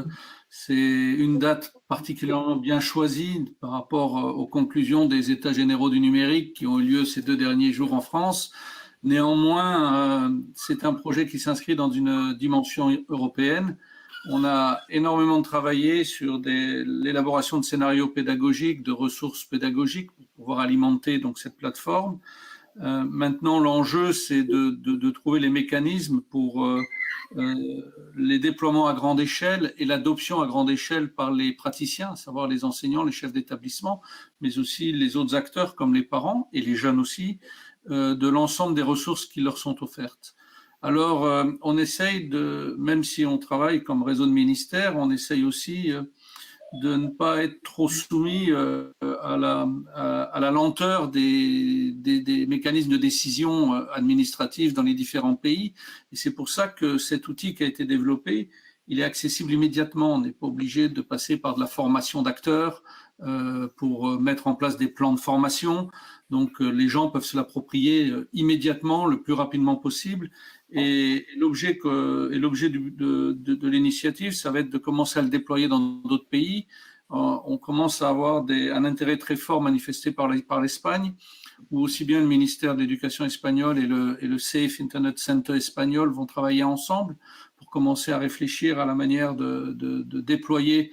C'est une date particulièrement bien choisie par rapport aux conclusions des États généraux du numérique qui ont eu lieu ces 2 derniers jours en France. Néanmoins, c'est un projet qui s'inscrit dans une dimension européenne On a énormément travaillé sur l'élaboration de scénarios pédagogiques, de ressources pédagogiques pour pouvoir alimenter donc cette plateforme. Maintenant, l'enjeu, c'est de trouver les mécanismes pour les déploiements à grande échelle et l'adoption à grande échelle par les praticiens, à savoir les enseignants, les chefs d'établissement, mais aussi les autres acteurs comme les parents et les jeunes aussi, de l'ensemble des ressources qui leur sont offertes. Alors, on essaye même si on travaille comme réseau de ministères, on essaye aussi de ne pas être trop soumis à la lenteur des mécanismes de décision administrative dans les différents pays. Et c'est pour ça que cet outil qui a été développé, il est accessible immédiatement. On n'est pas obligé de passer par de la formation d'acteurs pour mettre en place des plans de formation. Donc, les gens peuvent se l'approprier immédiatement, le plus rapidement possible. Et l'objet de l'initiative, ça va être de commencer à le déployer dans d'autres pays. On commence à avoir un intérêt très fort manifesté par l'Espagne, où aussi bien le ministère de l'Éducation espagnol et le Safe Internet Center espagnol vont travailler ensemble pour commencer à réfléchir à la manière de déployer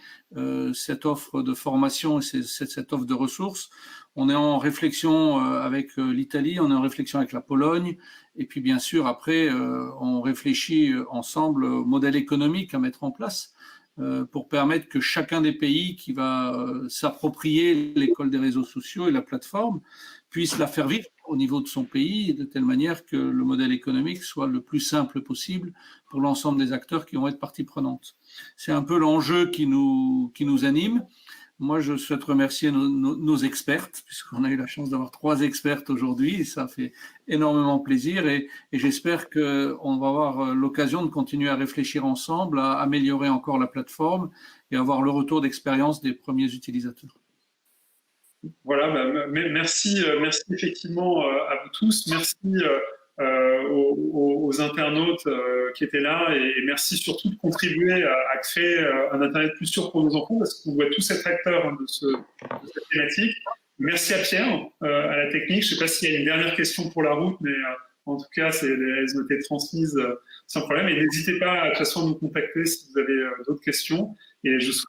cette offre de formation et cette offre de ressources. On est en réflexion avec l'Italie, on est en réflexion avec la Pologne, et puis bien sûr après on réfléchit ensemble au modèle économique à mettre en place pour permettre que chacun des pays qui va s'approprier l'école des réseaux sociaux et la plateforme puisse la faire vivre au niveau de son pays de telle manière que le modèle économique soit le plus simple possible pour l'ensemble des acteurs qui vont être partie prenante. C'est un peu l'enjeu qui nous anime. Moi, je souhaite remercier nos expertes, puisqu'on a eu la chance d'avoir 3 expertes aujourd'hui, et ça fait énormément plaisir. Et j'espère qu'on va avoir l'occasion de continuer à réfléchir ensemble, à améliorer encore la plateforme et avoir le retour d'expérience des premiers utilisateurs. Voilà, merci effectivement à vous tous. Merci aux internautes qui étaient là et merci surtout de contribuer à créer un Internet plus sûr pour nos enfants parce qu'on doit tous être acteurs de cette thématique. Merci à Pierre, à la technique. Je ne sais pas s'il y a une dernière question pour la route, mais en tout cas, elles ont été transmises sans problème. Et n'hésitez pas de toute façon à nous contacter si vous avez d'autres questions. Et je souhaite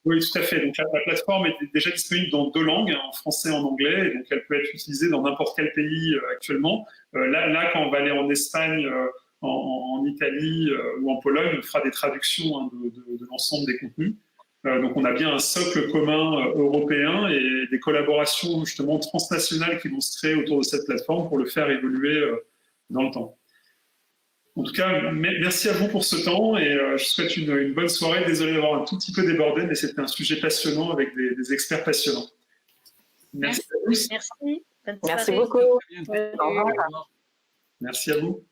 Oui, tout à fait. Donc, la plateforme est déjà disponible dans 2 langues, en français et en anglais, et donc elle peut être utilisée dans n'importe quel pays actuellement. Là, quand on va aller en Espagne, en Italie ou en Pologne, on fera des traductions de l'ensemble des contenus. Donc, on a bien un socle commun européen et des collaborations justement transnationales qui vont se créer autour de cette plateforme pour le faire évoluer dans le temps. En tout cas, merci à vous pour ce temps et je souhaite une bonne soirée. Désolé d'avoir un tout petit peu débordé, mais c'était un sujet passionnant avec des experts passionnants. Merci à tous. Merci. Merci beaucoup. Au revoir. Merci à vous.